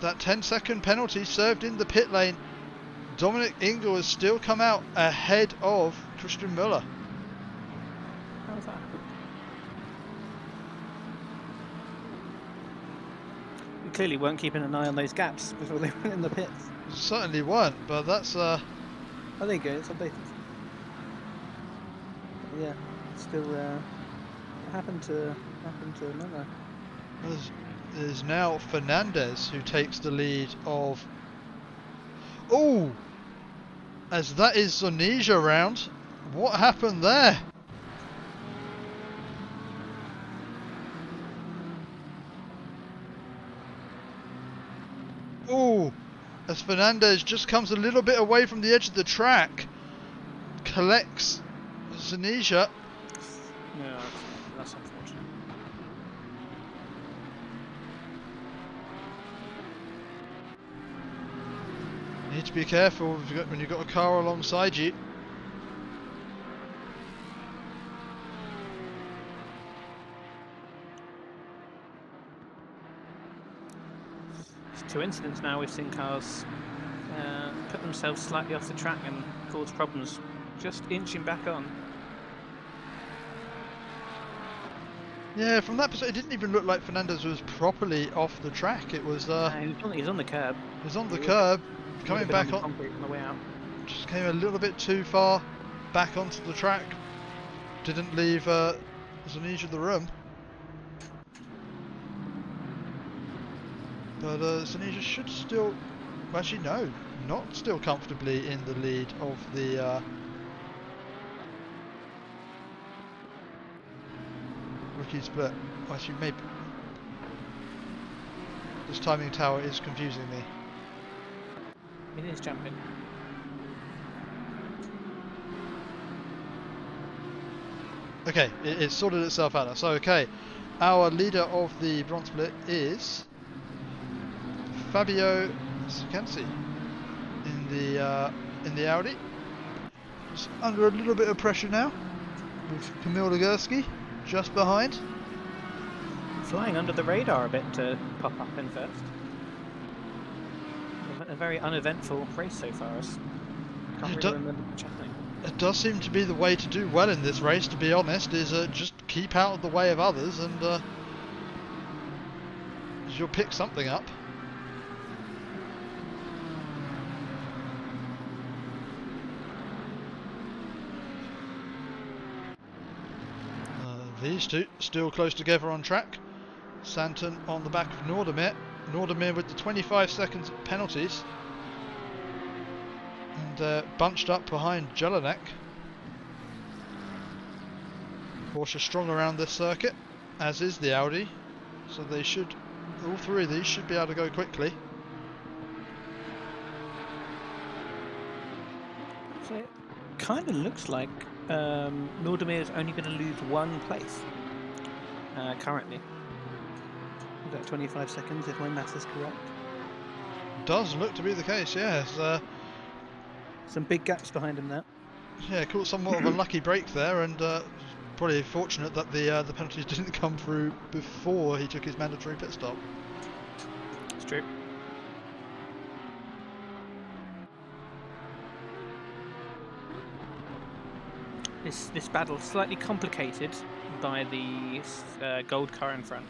Speaker 1: that 10-second penalty served in the pit lane, Dominic Ingle has still come out ahead of Christian Muller.
Speaker 2: How's that happened? We clearly weren't keeping an eye on those gaps before they went in the pits.
Speaker 1: Certainly weren't, but that's
Speaker 2: Oh, there you go, it's updated. Yeah, still happened to Muller.
Speaker 1: It is now Fernandez who takes the lead of... Oh! As that is Zonija round. What happened there? Oh! As Fernandez just comes a little bit away from the edge of the track. Collects Zonija.
Speaker 2: Yeah, that's unfortunate.
Speaker 1: You need to be careful when you've got a car alongside you.
Speaker 2: It's 2 incidents now we've seen cars put themselves slightly off the track and cause problems, just inching back on.
Speaker 1: Yeah, from that perspective, it didn't even look like Fernandez was properly off the track. It was
Speaker 2: He's on the curb.
Speaker 1: he was on the curb, coming back on.
Speaker 2: Concrete on the way out.
Speaker 1: Just came a little bit too far back onto the track. Didn't leave Zonija the room. But Zonija should still... Well, actually, no. Not still comfortably in the lead of the... rookie split. Well, actually, maybe... This timing tower is confusing me.
Speaker 2: It is jumping.
Speaker 1: Okay, it sorted itself out now. So, okay, our leader of the bronze split is Fabio Scansi in the Audi. Just under a little bit of pressure now, with Kamil Legursky just behind.
Speaker 2: Flying under the radar a bit to pop up in first. A very uneventful race so far. Can't really remember much happening.
Speaker 1: It does seem to be the way to do well in this race, to be honest, is just keep out of the way of others and you'll pick something up. These two still close together on track. Santon on the back of Nordemir. Nordemir with the 25 seconds penalties. And bunched up behind Jelinek. Porsche strong around this circuit, as is the Audi. So they should, all three of these should be able to go quickly.
Speaker 2: So it kind of looks like Nordemir is only going to lose 1 place currently. Is that 25 seconds if my math is correct?
Speaker 1: Does look to be the case, yes.
Speaker 2: Some big gaps behind him there.
Speaker 1: Yeah, caught somewhat of a lucky break there, and probably fortunate that the penalties didn't come through before he took his mandatory pit stop.
Speaker 2: It's true. This battle slightly complicated by the gold car in front.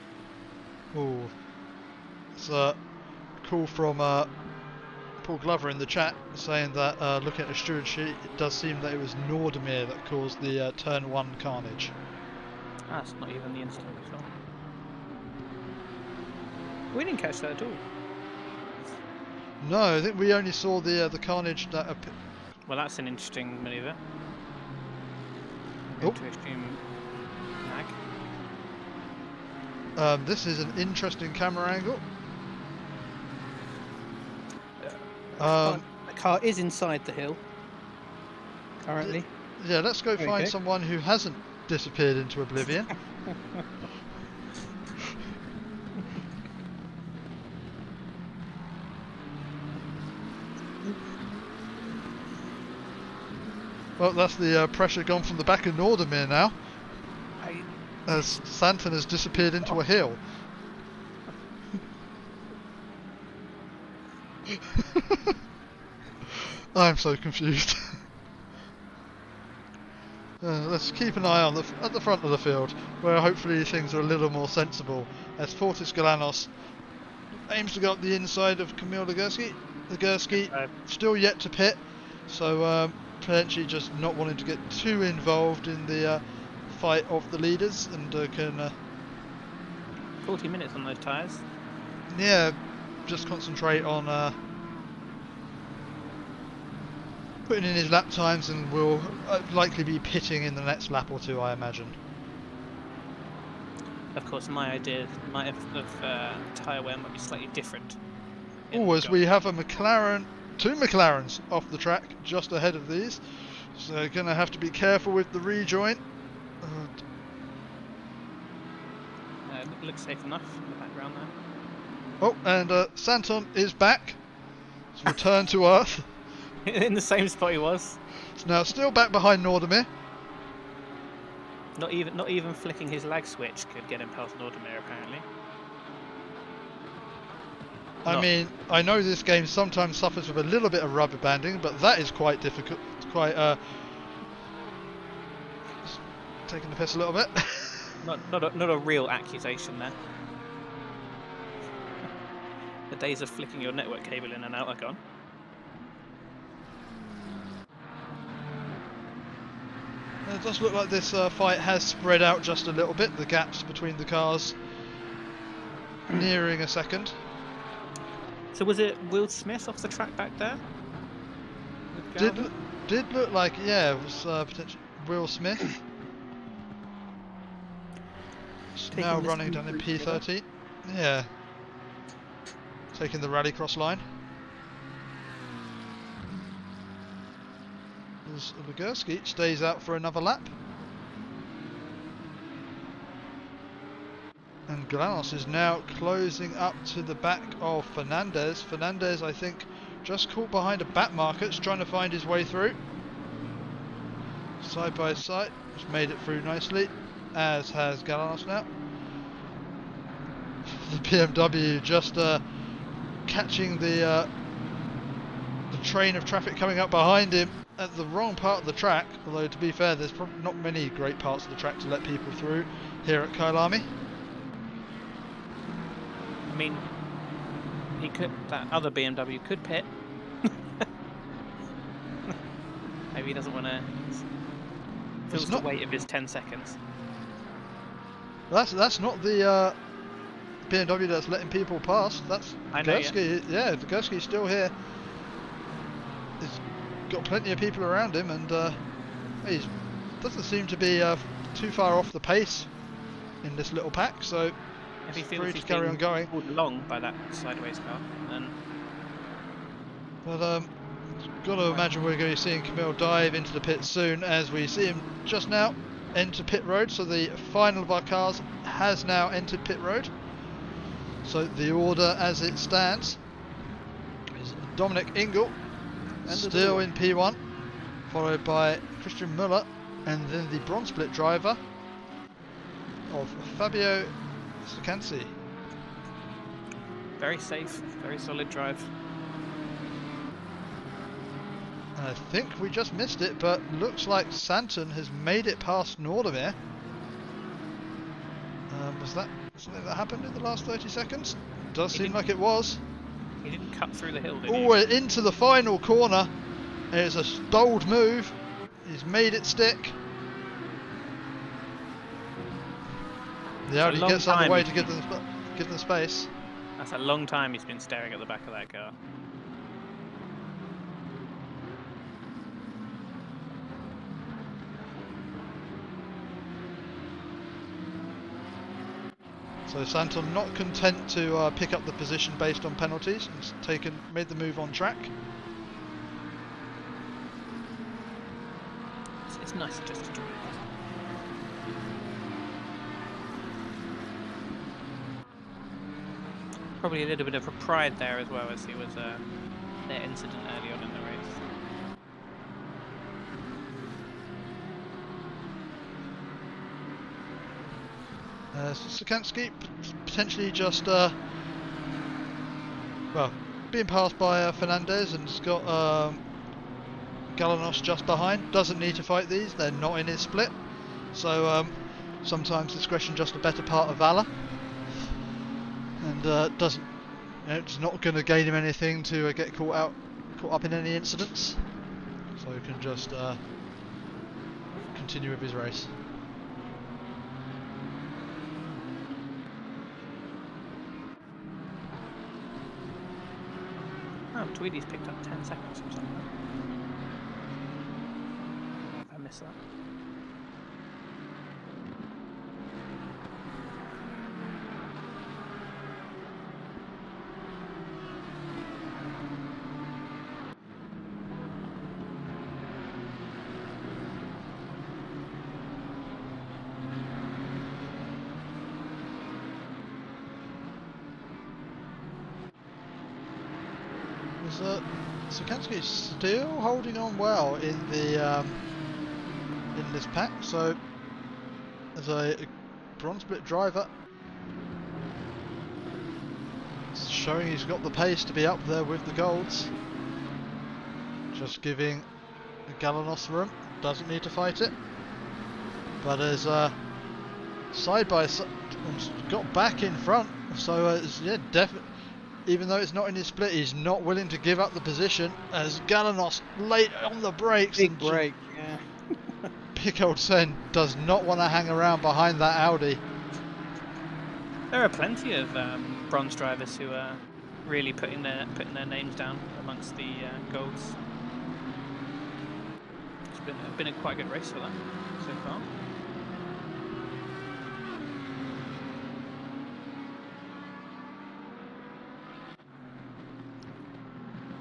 Speaker 1: Oh, it's a call from Paul Glover in the chat saying that looking at the steward sheet, it does seem that it was Nordemir that caused the turn 1 carnage.
Speaker 2: That's not even the incident we saw. We didn't catch that at all.
Speaker 1: No, I think we only saw the carnage that.
Speaker 2: Well, that's an interesting manoeuvre.
Speaker 1: Oh.
Speaker 2: To extreme lag.
Speaker 1: This is an interesting camera angle.
Speaker 2: The car is inside the hill currently.
Speaker 1: Yeah, let's go
Speaker 2: Very
Speaker 1: find
Speaker 2: good.
Speaker 1: someone who hasn't disappeared into oblivion. Well, that's the pressure gone from the back of Nordemir now, as Santon has disappeared into a hill. I'm so confused. Let's keep an eye on at the front of the field, where hopefully things are a little more sensible, as Fortis Galanos aims to go up the inside of Kamil Legursky. Legursky still yet to pit, so potentially just not wanting to get too involved in the fight of the leaders, and can
Speaker 2: 40 minutes on those tyres.
Speaker 1: Yeah, just concentrate on putting in his lap times, and will likely be pitting in the next lap or two, I imagine.
Speaker 2: Of course, my idea of tyre wear might be slightly different.
Speaker 1: As we have a McLaren, 2 McLarens off the track just ahead of these, so gonna have to be careful with the rejoin.
Speaker 2: Looks safe enough in the background there.
Speaker 1: Oh, and Santon is back. He's returned to Earth.
Speaker 2: In the same spot he was.
Speaker 1: It's now still back behind Nordemir.
Speaker 2: Not even flicking his lag switch could get him past Nordemir, apparently.
Speaker 1: I mean, I know this game sometimes suffers with a little bit of rubber banding, but that is quite difficult. It's quite taking the piss a little bit.
Speaker 2: Not a real accusation there. The days of flicking your network cable in and out are gone.
Speaker 1: It does look like this fight has spread out just a little bit. The gaps between the cars nearing a second.
Speaker 2: So was it Will Smith off the track back there?
Speaker 1: Did look like, yeah, it was potentially Will Smith. Now running down in P13. Yeah. Taking the rallycross line. As Ligursky stays out for another lap. And Glanos is now closing up to the back of Fernandez. Fernandez, I think, just caught behind a back markets, trying to find his way through. Side by side, just made it through nicely, as has Galanos now. The BMW just catching the train of traffic coming up behind him at the wrong part of the track. Although, to be fair, there's probably not many great parts of the track to let people through here at Kyalami.
Speaker 2: I mean, that other BMW could pit. Maybe he doesn't want to. Feels the weight of his 10 seconds.
Speaker 1: That's not the BMW that's letting people pass. That's Gursky. Yeah, Gursky's still here. He's got plenty of people around him, and he doesn't seem to be too far off the pace in this little pack. So
Speaker 2: if he
Speaker 1: he's
Speaker 2: feels
Speaker 1: free
Speaker 2: he's
Speaker 1: to carry on going.
Speaker 2: Pulled along by that sideways car, then.
Speaker 1: But got to imagine we're going to be seeing Camille dive into the pit soon, as we see him just now enter pit road. So the final of our cars has now entered pit road. So the order as it stands is Dominic Ingle still in P1, followed by Christian Muller, and then the bronze split driver of Fabio Sacansi.
Speaker 2: Very safe, very solid drive.
Speaker 1: I think we just missed it, but looks like Santon has made it past Nordemir. Was that something that happened in the last 30 seconds? Does seem like it was.
Speaker 2: He didn't cut through the hill, did he?
Speaker 1: Oh, into the final corner. It's a stalled move. He's made it stick. The Audi gets out of the way to give them space.
Speaker 2: That's a long time he's been staring at the back of that car.
Speaker 1: So Santon not content to pick up the position based on penalties, and made the move on track.
Speaker 2: It's nice just to drive. Probably a little bit of a pride there as well, as he was their incident early on in the race.
Speaker 1: Sakanski potentially just being passed by Fernandez, and has got Galanos just behind. Doesn't need to fight these, they're not in his split, so sometimes discretion just a better part of valour, and it's not going to gain him anything to get caught up in any incidents, so he can just continue with his race.
Speaker 2: Wow, Tweedy's picked up 10 seconds from somewhere. I missed that.
Speaker 1: Sikansky still holding on well in the in this pack. So as a bronze split driver, it's showing he's got the pace to be up there with the golds. Just giving Galanos room. Doesn't need to fight it. But as side by side got back in front, so yeah, definitely. Even though it's not in his split, he's not willing to give up the position as Galanos late on the brakes.
Speaker 2: Big break, yeah.
Speaker 1: Big old Sen does not want to hang around behind that Audi.
Speaker 2: There are plenty of bronze drivers who are really putting their names down amongst the golds. It's been a quite good race for them so far.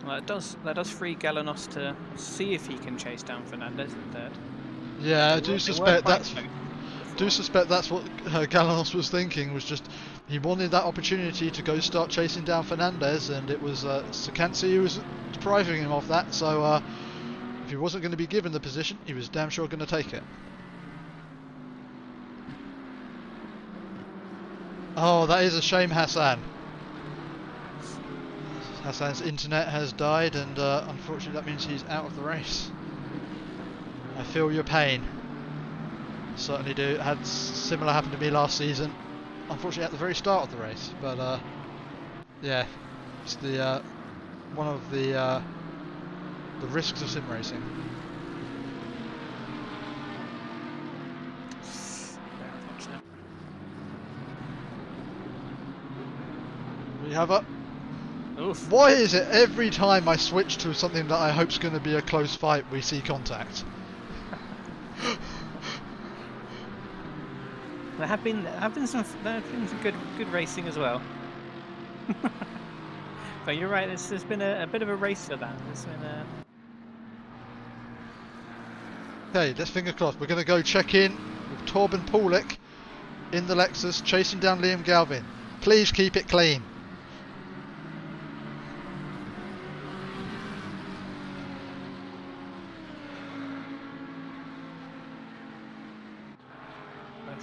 Speaker 2: Well, that does free Galanos to see if he can chase down Fernandez in third.
Speaker 1: Yeah, I do suspect that's what Galanos was thinking. Was just he wanted that opportunity to go start chasing down Fernandez, and it was Sikansky who was depriving him of that. So if he wasn't going to be given the position, he was damn sure going to take it. Oh, that is a shame, Hassan. Hassan's internet has died, and unfortunately that means he's out of the race. I feel your pain. Certainly do. Had similar happen to me last season. Unfortunately at the very start of the race, but yeah, it's the one of the risks of sim racing.
Speaker 2: Very unfortunate.
Speaker 1: We have a.
Speaker 2: Oof.
Speaker 1: Why is it every time I switch to something that I hope's going to be a close fight, we see contact?
Speaker 2: There have been some good racing as well. But you're right. There's been a bit of a race for that. There's been a.
Speaker 1: Okay, let's finger crossed. We're going to go check in with Torben Paulik in the Lexus, chasing down Liam Galvin. Please keep it clean.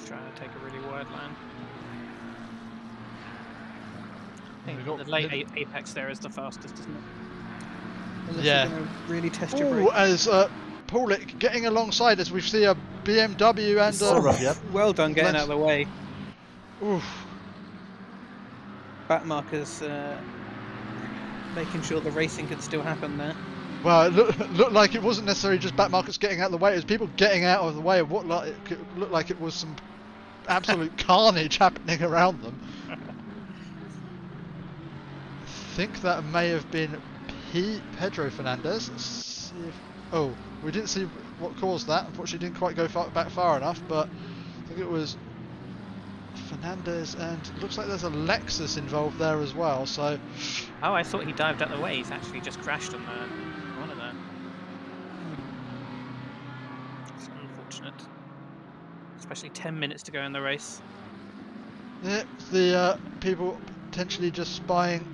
Speaker 2: Trying to take a really wide line. I think
Speaker 1: We've got
Speaker 2: the late apex there is the fastest, isn't it? Unless
Speaker 1: Yeah.
Speaker 2: you're gonna really test your
Speaker 1: Ooh,
Speaker 2: brake.
Speaker 1: as Paulik getting alongside us, we see a BMW and yep.
Speaker 2: Well done getting out of the way.
Speaker 1: Oof.
Speaker 2: Back markers making sure the racing could still happen there.
Speaker 1: Well, it looked like it wasn't necessarily just back markets getting out of the way. It was people getting out of the way of what looked like it was some absolute carnage happening around them. I think that may have been Pedro Fernandez. Let's see if, oh, we didn't see what caused that. Unfortunately, didn't quite go back far enough. But I think it was Fernandez, and it looks like there's a Lexus involved there as well. So,
Speaker 2: Oh, I thought he dived out of the way. He's actually just crashed on one of them. It's unfortunate. Especially 10 minutes to go in the race.
Speaker 1: yeah, the people potentially just spying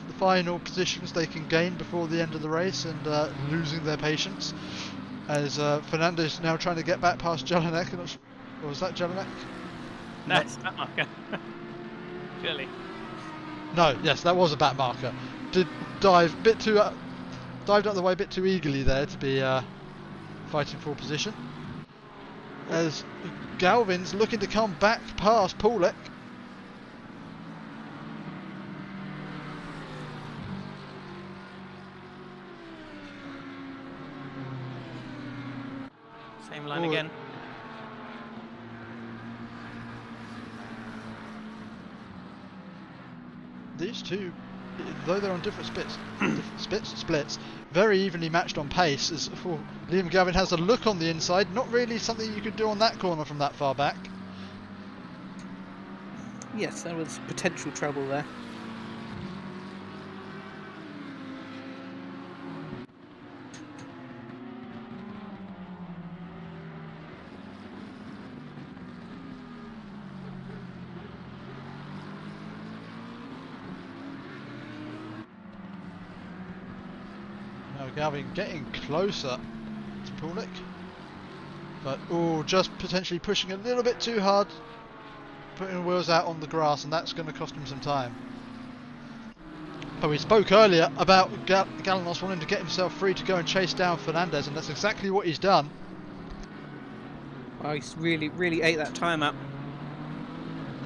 Speaker 1: the final positions they can gain before the end of the race and losing their patience. As Fernandez now trying to get back past Jelinek. Or was that Jelinek?
Speaker 2: No, it's that marker. Surely.
Speaker 1: No, yes, that was a back marker. Did dive a bit too, dived out of the way a bit too eagerly there to be fighting for position. As Galvin's looking to come back past Paulik.
Speaker 2: Same line
Speaker 1: Ooh.
Speaker 2: again.
Speaker 1: These two though they're on different splits, very evenly matched on pace. As Liam Gavin has a look on the inside, not really something you could do on that corner from that far back.
Speaker 2: Yes, there was potential trouble there.
Speaker 1: Now Gavin getting closer to Pulnick, but just potentially pushing a little bit too hard, putting the wheels out on the grass, and that's going to cost him some time. But we spoke earlier about Galanos wanting to get himself free to go and chase down Fernandez, and that's exactly what he's done.
Speaker 2: Well, he's really ate that time up.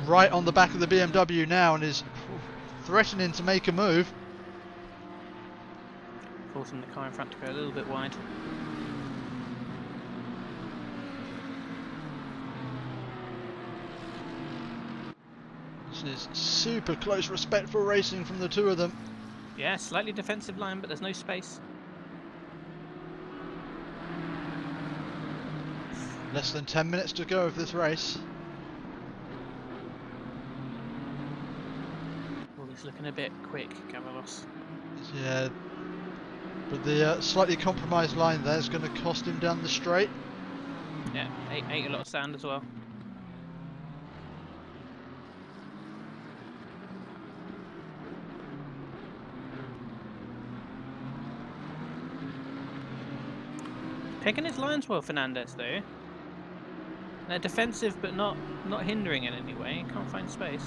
Speaker 1: Right on the back of the BMW now, and is threatening to make a move.
Speaker 2: Forcing the car in front to go a little bit wide.
Speaker 1: This is super close, respectful racing from the two of them.
Speaker 2: Yeah, slightly defensive line, but there's no space.
Speaker 1: Less than 10 minutes to go of this race.
Speaker 2: Oh, he's looking a bit quick, Gavalos.
Speaker 1: Yeah, but the slightly compromised line there is going to cost him down the straight.
Speaker 2: Yeah, ate a lot of sand as well. Picking his lines well, Fernandez, though. They're defensive, but not hindering in any way. Can't find space.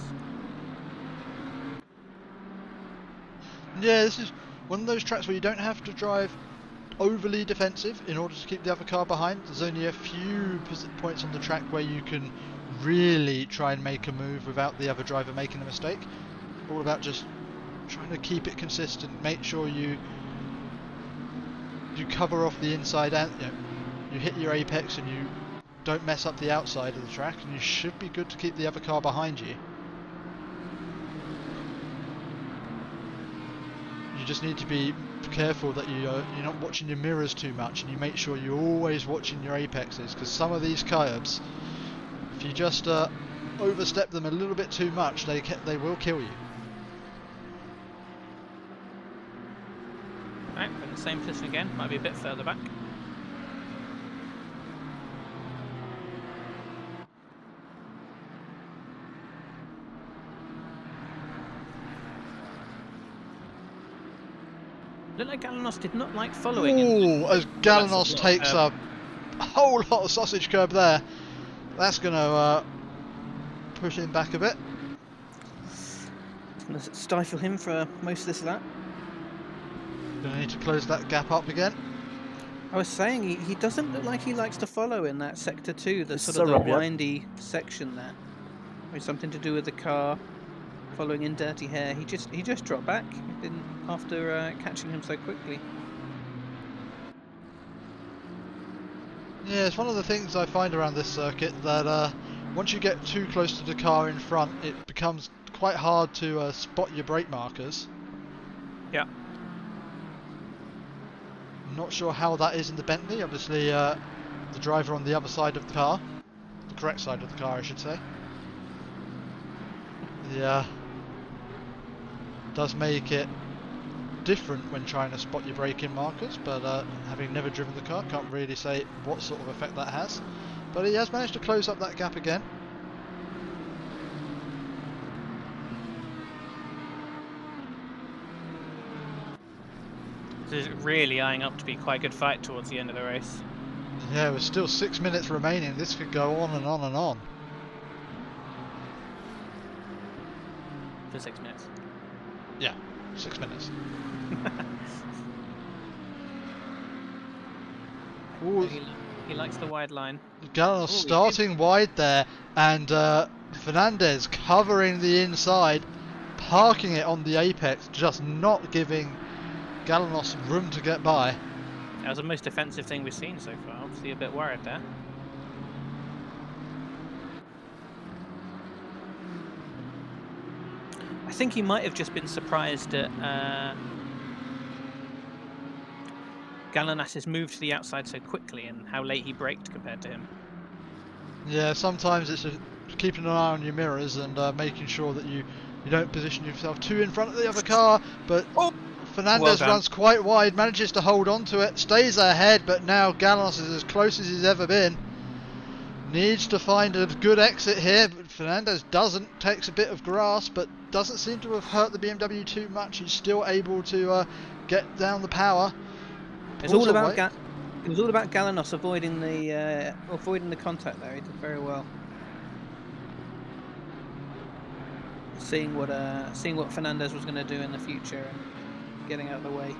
Speaker 1: Yeah, this is one of those tracks where you don't have to drive overly defensive in order to keep the other car behind. There's only a few points on the track where you can really try and make a move without the other driver making a mistake. All about just trying to keep it consistent, make sure you cover off the inside and you hit your apex and you don't mess up the outside of the track, and you should be good to keep the other car behind you. You just need to be careful that you're not watching your mirrors too much, and you make sure you're always watching your apexes, because some of these curbs, if you just overstep them a little bit too much, they will kill you.
Speaker 2: Right, we're in the same position again. Might be a bit further back. Looked like Galanos did not like following.
Speaker 1: Ooh, as Galanos takes a whole lot of sausage curb there. That's going to push him back a bit.
Speaker 2: It's going to stifle him for most of this lap.
Speaker 1: Going to need to close that gap up again.
Speaker 2: I was saying he doesn't look like he likes to follow in that sector 2, the sort of the windy section there. Maybe something to do with the car following in dirty hair. He just dropped back. He didn't after catching him so quickly.
Speaker 1: Yeah, it's one of the things I find around this circuit that once you get too close to the car in front, it becomes quite hard to spot your brake markers.
Speaker 2: Yeah.
Speaker 1: Not sure how that is in the Bentley. Obviously, the driver on the other side of the car, the correct side of the car, I should say. Yeah, does make it different when trying to spot your braking markers. But having never driven the car, can't really say what sort of effect that has. But he has managed to close up that gap again.
Speaker 2: This is really eyeing up to be quite a good fight towards the end of the race.
Speaker 1: Yeah, with still 6 minutes remaining, this could go on and on and on.
Speaker 2: For 6 minutes.
Speaker 1: Yeah, 6 minutes. Ooh,
Speaker 2: He likes the wide line.
Speaker 1: Galanos starting wide there, and Fernandez covering the inside, parking it on the apex, just not giving Galanos room to get by.
Speaker 2: That was the most defensive thing we've seen so far. Obviously a bit worried there. I think he might have just been surprised at Galanas's move to the outside so quickly and how late he braked compared to him.
Speaker 1: Yeah, sometimes it's just keeping an eye on your mirrors and making sure that you don't position yourself too in front of the other car. But Fernandez runs quite wide, manages to hold on to it, stays ahead, but now Galanos is as close as he's ever been. Needs to find a good exit here, but Fernandez doesn't. Takes a bit of grass, but doesn't seem to have hurt the BMW too much. He's still able to get down the power.
Speaker 2: It was all about Galanos avoiding the contact there. He did very well. Seeing what Fernandez was going to do in the future and getting out of the way.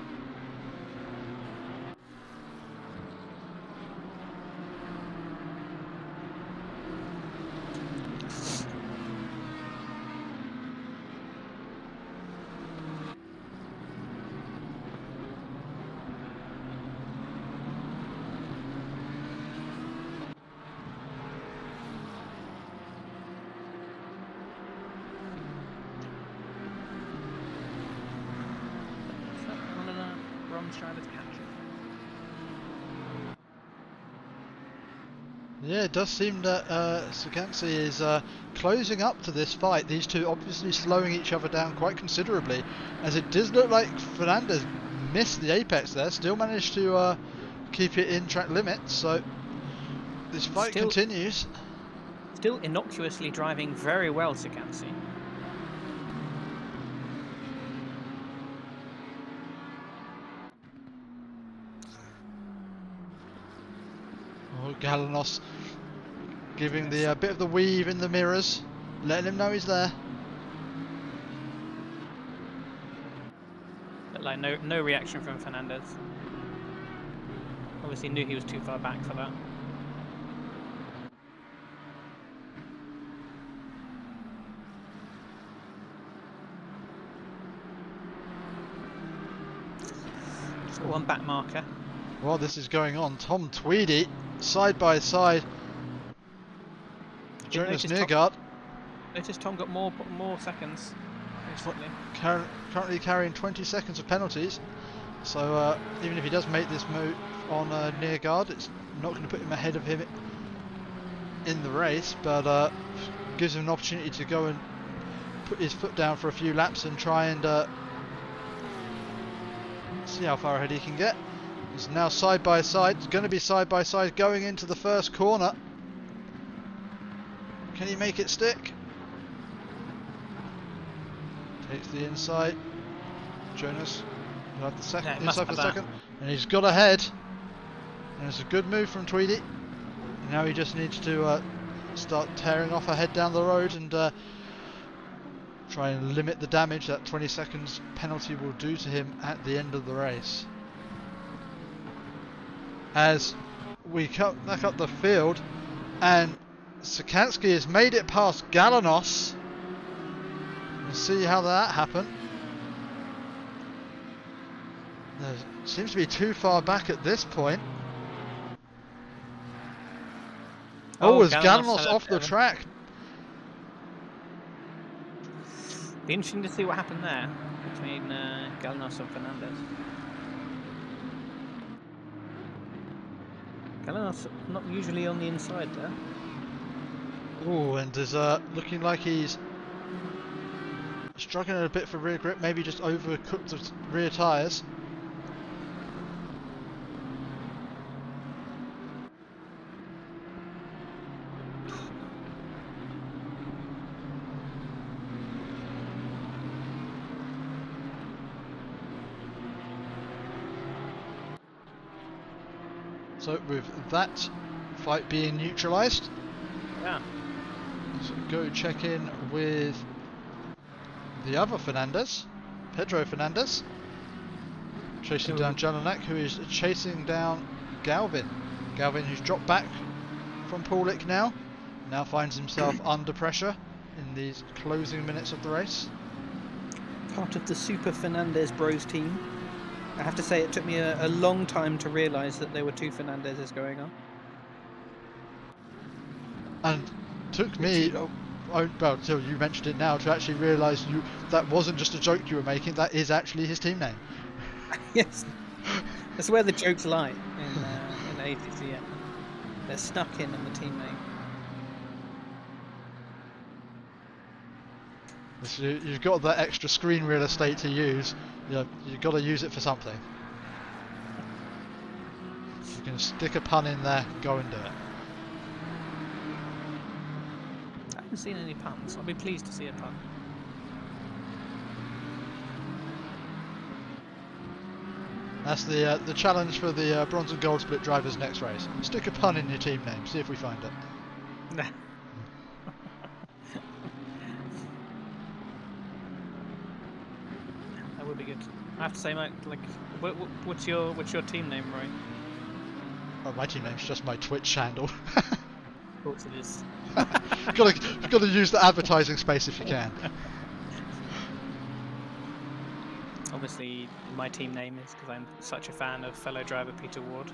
Speaker 1: Yeah, it does seem that ACCSimSeries is closing up to this fight. These two obviously slowing each other down quite considerably, as it does look like Fernandez missed the apex there, still managed to keep it in track limits, so this fight continues.
Speaker 2: Still innocuously driving very well, ACCSimSeries.
Speaker 1: Galanos giving the bit of the weave in the mirrors, letting him know he's there.
Speaker 2: But like no reaction from Fernandez. Obviously knew he was too far back for that. Just got one back marker.
Speaker 1: While this is going on, Tom Tweedy side by side. Jonas Neergaard.
Speaker 2: Notice Tom got more seconds.
Speaker 1: Currently carrying 20 seconds of penalties. So even if he does make this move on Neergaard, it's not going to put him ahead of him in the race, but gives him an opportunity to go and put his foot down for a few laps and try and see how far ahead he can get. It's now side by side. It's going to be side by side going into the first corner. Can he make it stick? Takes the inside. Jonas will have the second inside for the second, and he's got ahead. And it's a good move from Tweedy. And now he just needs to start tearing off ahead down the road and try and limit the damage that 20 seconds penalty will do to him at the end of the race. As we cut back up the field, and ACCSimSeries has made it past Galanos. We'll see how that happened. Seems to be too far back at this point. Oh, is Galanos off the track?
Speaker 2: Be interesting to see what happened there between Galanos and Fernandez. Galanos not usually on the inside there.
Speaker 1: Oh, and is looking like he's struggling a bit for rear grip, maybe just overcooked the rear tyres. So with that fight being neutralised,
Speaker 2: yeah,
Speaker 1: let's go check in with the other Fernandez, Pedro Fernandez, chasing down Jelinek, who is chasing down Galvin. Galvin, who's dropped back from Paulik now finds himself under pressure in these closing minutes of the race.
Speaker 2: Part of the Super Fernandez Bros team. I have to say it took me a long time to realise that there were two Fernandezes going on.
Speaker 1: And took me well, until you mentioned it now, to actually realise that wasn't just a joke you were making. That is actually his team name.
Speaker 2: Yes, that's where the jokes lie in ACC. Yeah. They're snuck in the team name.
Speaker 1: So you've got that extra screen real estate to use. You've got to use it for something. You can stick a pun in there, go and do it.
Speaker 2: I haven't seen any puns. I'll be pleased to see a pun.
Speaker 1: That's the challenge for the bronze and gold split drivers next race. Stick a pun in your team name, see if we find it.
Speaker 2: That would be good. I have to say, Mike, like, what's your team name, Roy?
Speaker 1: Oh, my team name's just my Twitch handle.
Speaker 2: Of course it is.
Speaker 1: You've got to use the advertising space if you can.
Speaker 2: Obviously, my team name is because I'm such a fan of fellow driver Peter Ward.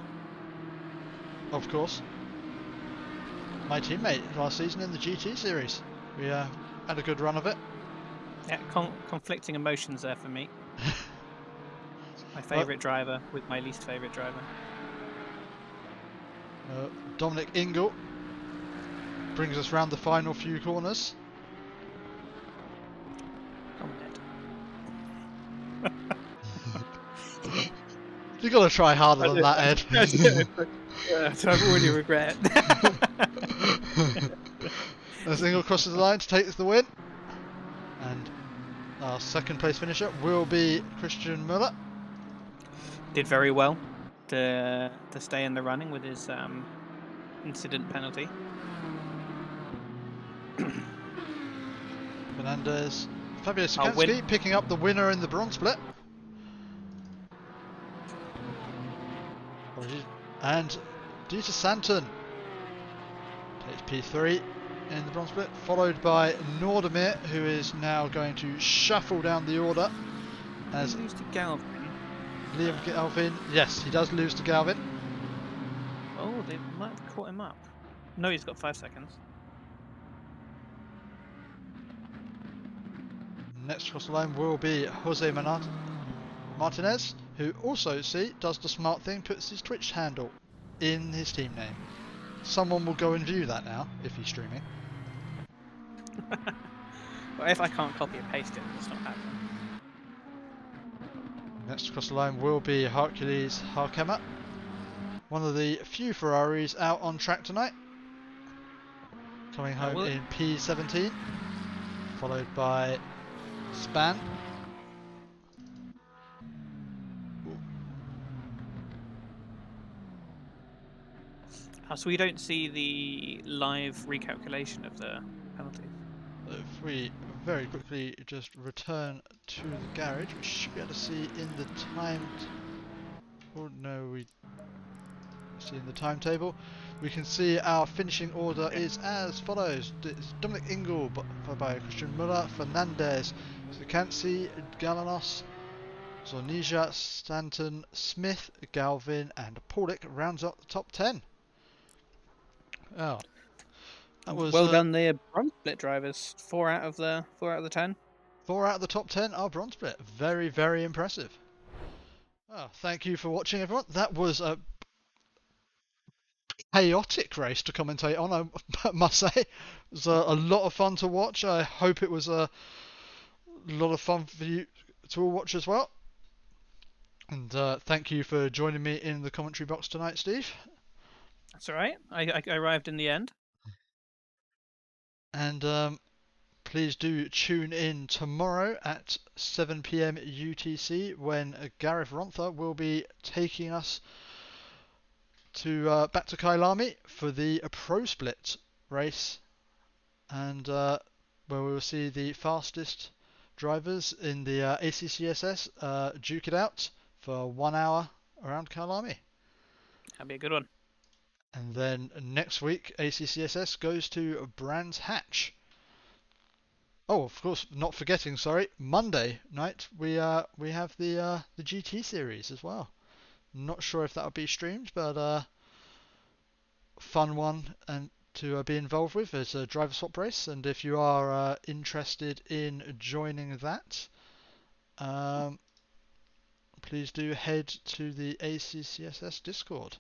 Speaker 1: Of course. My teammate last season in the GT series. We had a good run of it.
Speaker 2: Yeah, conflicting emotions there for me. My favourite driver with my least favourite driver.
Speaker 1: Dominic Ingle brings us round the final few corners. You got to try harder than that, Ed.
Speaker 2: So I've already regret.
Speaker 1: As Ingle crosses the line to take the win, and our second place finisher will be Christian Müller.
Speaker 2: Did very well to stay in the running with his incident penalty.
Speaker 1: Fernandez, Fabio Sikansky picking up the winner in the bronze split. And Dieter Santon takes P3 in the bronze split, followed by Nordemir, who is now going to shuffle down the order. As
Speaker 2: lose to Galvin.
Speaker 1: Liam Galvin, yes, he does lose to Galvin.
Speaker 2: Oh, they might have caught him up. No, he's got 5 seconds.
Speaker 1: Next across the line will be Jose Martinez, who also, does the smart thing, puts his Twitch handle in his team name. Someone will go and view that now, if he's streaming.
Speaker 2: Well, if I can't copy and paste it, it's not happening.
Speaker 1: Next across the line will be Hercules Harkema, one of the few Ferraris out on track tonight. Coming home in P17, followed by Span.
Speaker 2: So we don't see the live recalculation of the penalties.
Speaker 1: If we very quickly just return to the garage, we should be able to see in the we see in the timetable. We can see our finishing order is as follows. It's Dominic Ingle, followed by Christian Müller, Fernandez, Sikansky, Galanos, Zornija, Stanton, Smith, Galvin, and Paulik rounds up the top 10. Oh, that was
Speaker 2: well done there, bronze split drivers. 4 out of the 10.
Speaker 1: 4 out of the top 10 are bronze split. Very, very impressive. Oh, thank you for watching, everyone. That was a chaotic race to commentate on, I must say. It was a lot of fun to watch. I hope it was a lot of fun for you to all watch as well. And thank you for joining me in the commentary box tonight, Steve.
Speaker 2: That's all right. I arrived in the end.
Speaker 1: And please do tune in tomorrow at 7 PM UTC when Gareth Ronther will be taking us to back to Kyalami for the Pro Split race, and where we will see the fastest drivers in the ACCSS duke it out for 1 hour around Kyalami.
Speaker 2: That'd be a good one.
Speaker 1: And then next week, ACCSS goes to Brands Hatch. Oh, of course, not forgetting. Sorry, Monday night we have the GT series as well. Not sure if that'll be streamed, but fun one and to be involved with. It's a driver swap race, and if you are interested in joining that, please do head to the ACCSS Discord,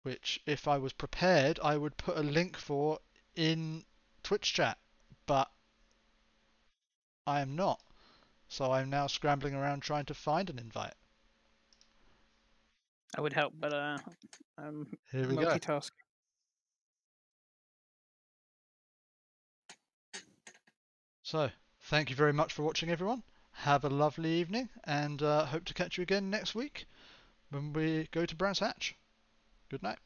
Speaker 1: which, if I was prepared, I would put a link for in Twitch chat, but I am not. So I'm now scrambling around trying to find an invite.
Speaker 2: I would help, but I'm
Speaker 1: Here we go.
Speaker 2: multitasking.
Speaker 1: So, thank you very much for watching, everyone. Have a lovely evening, and hope to catch you again next week when we go to Brands Hatch. Good night.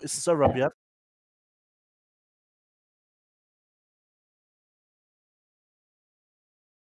Speaker 4: Is this a wrap yet?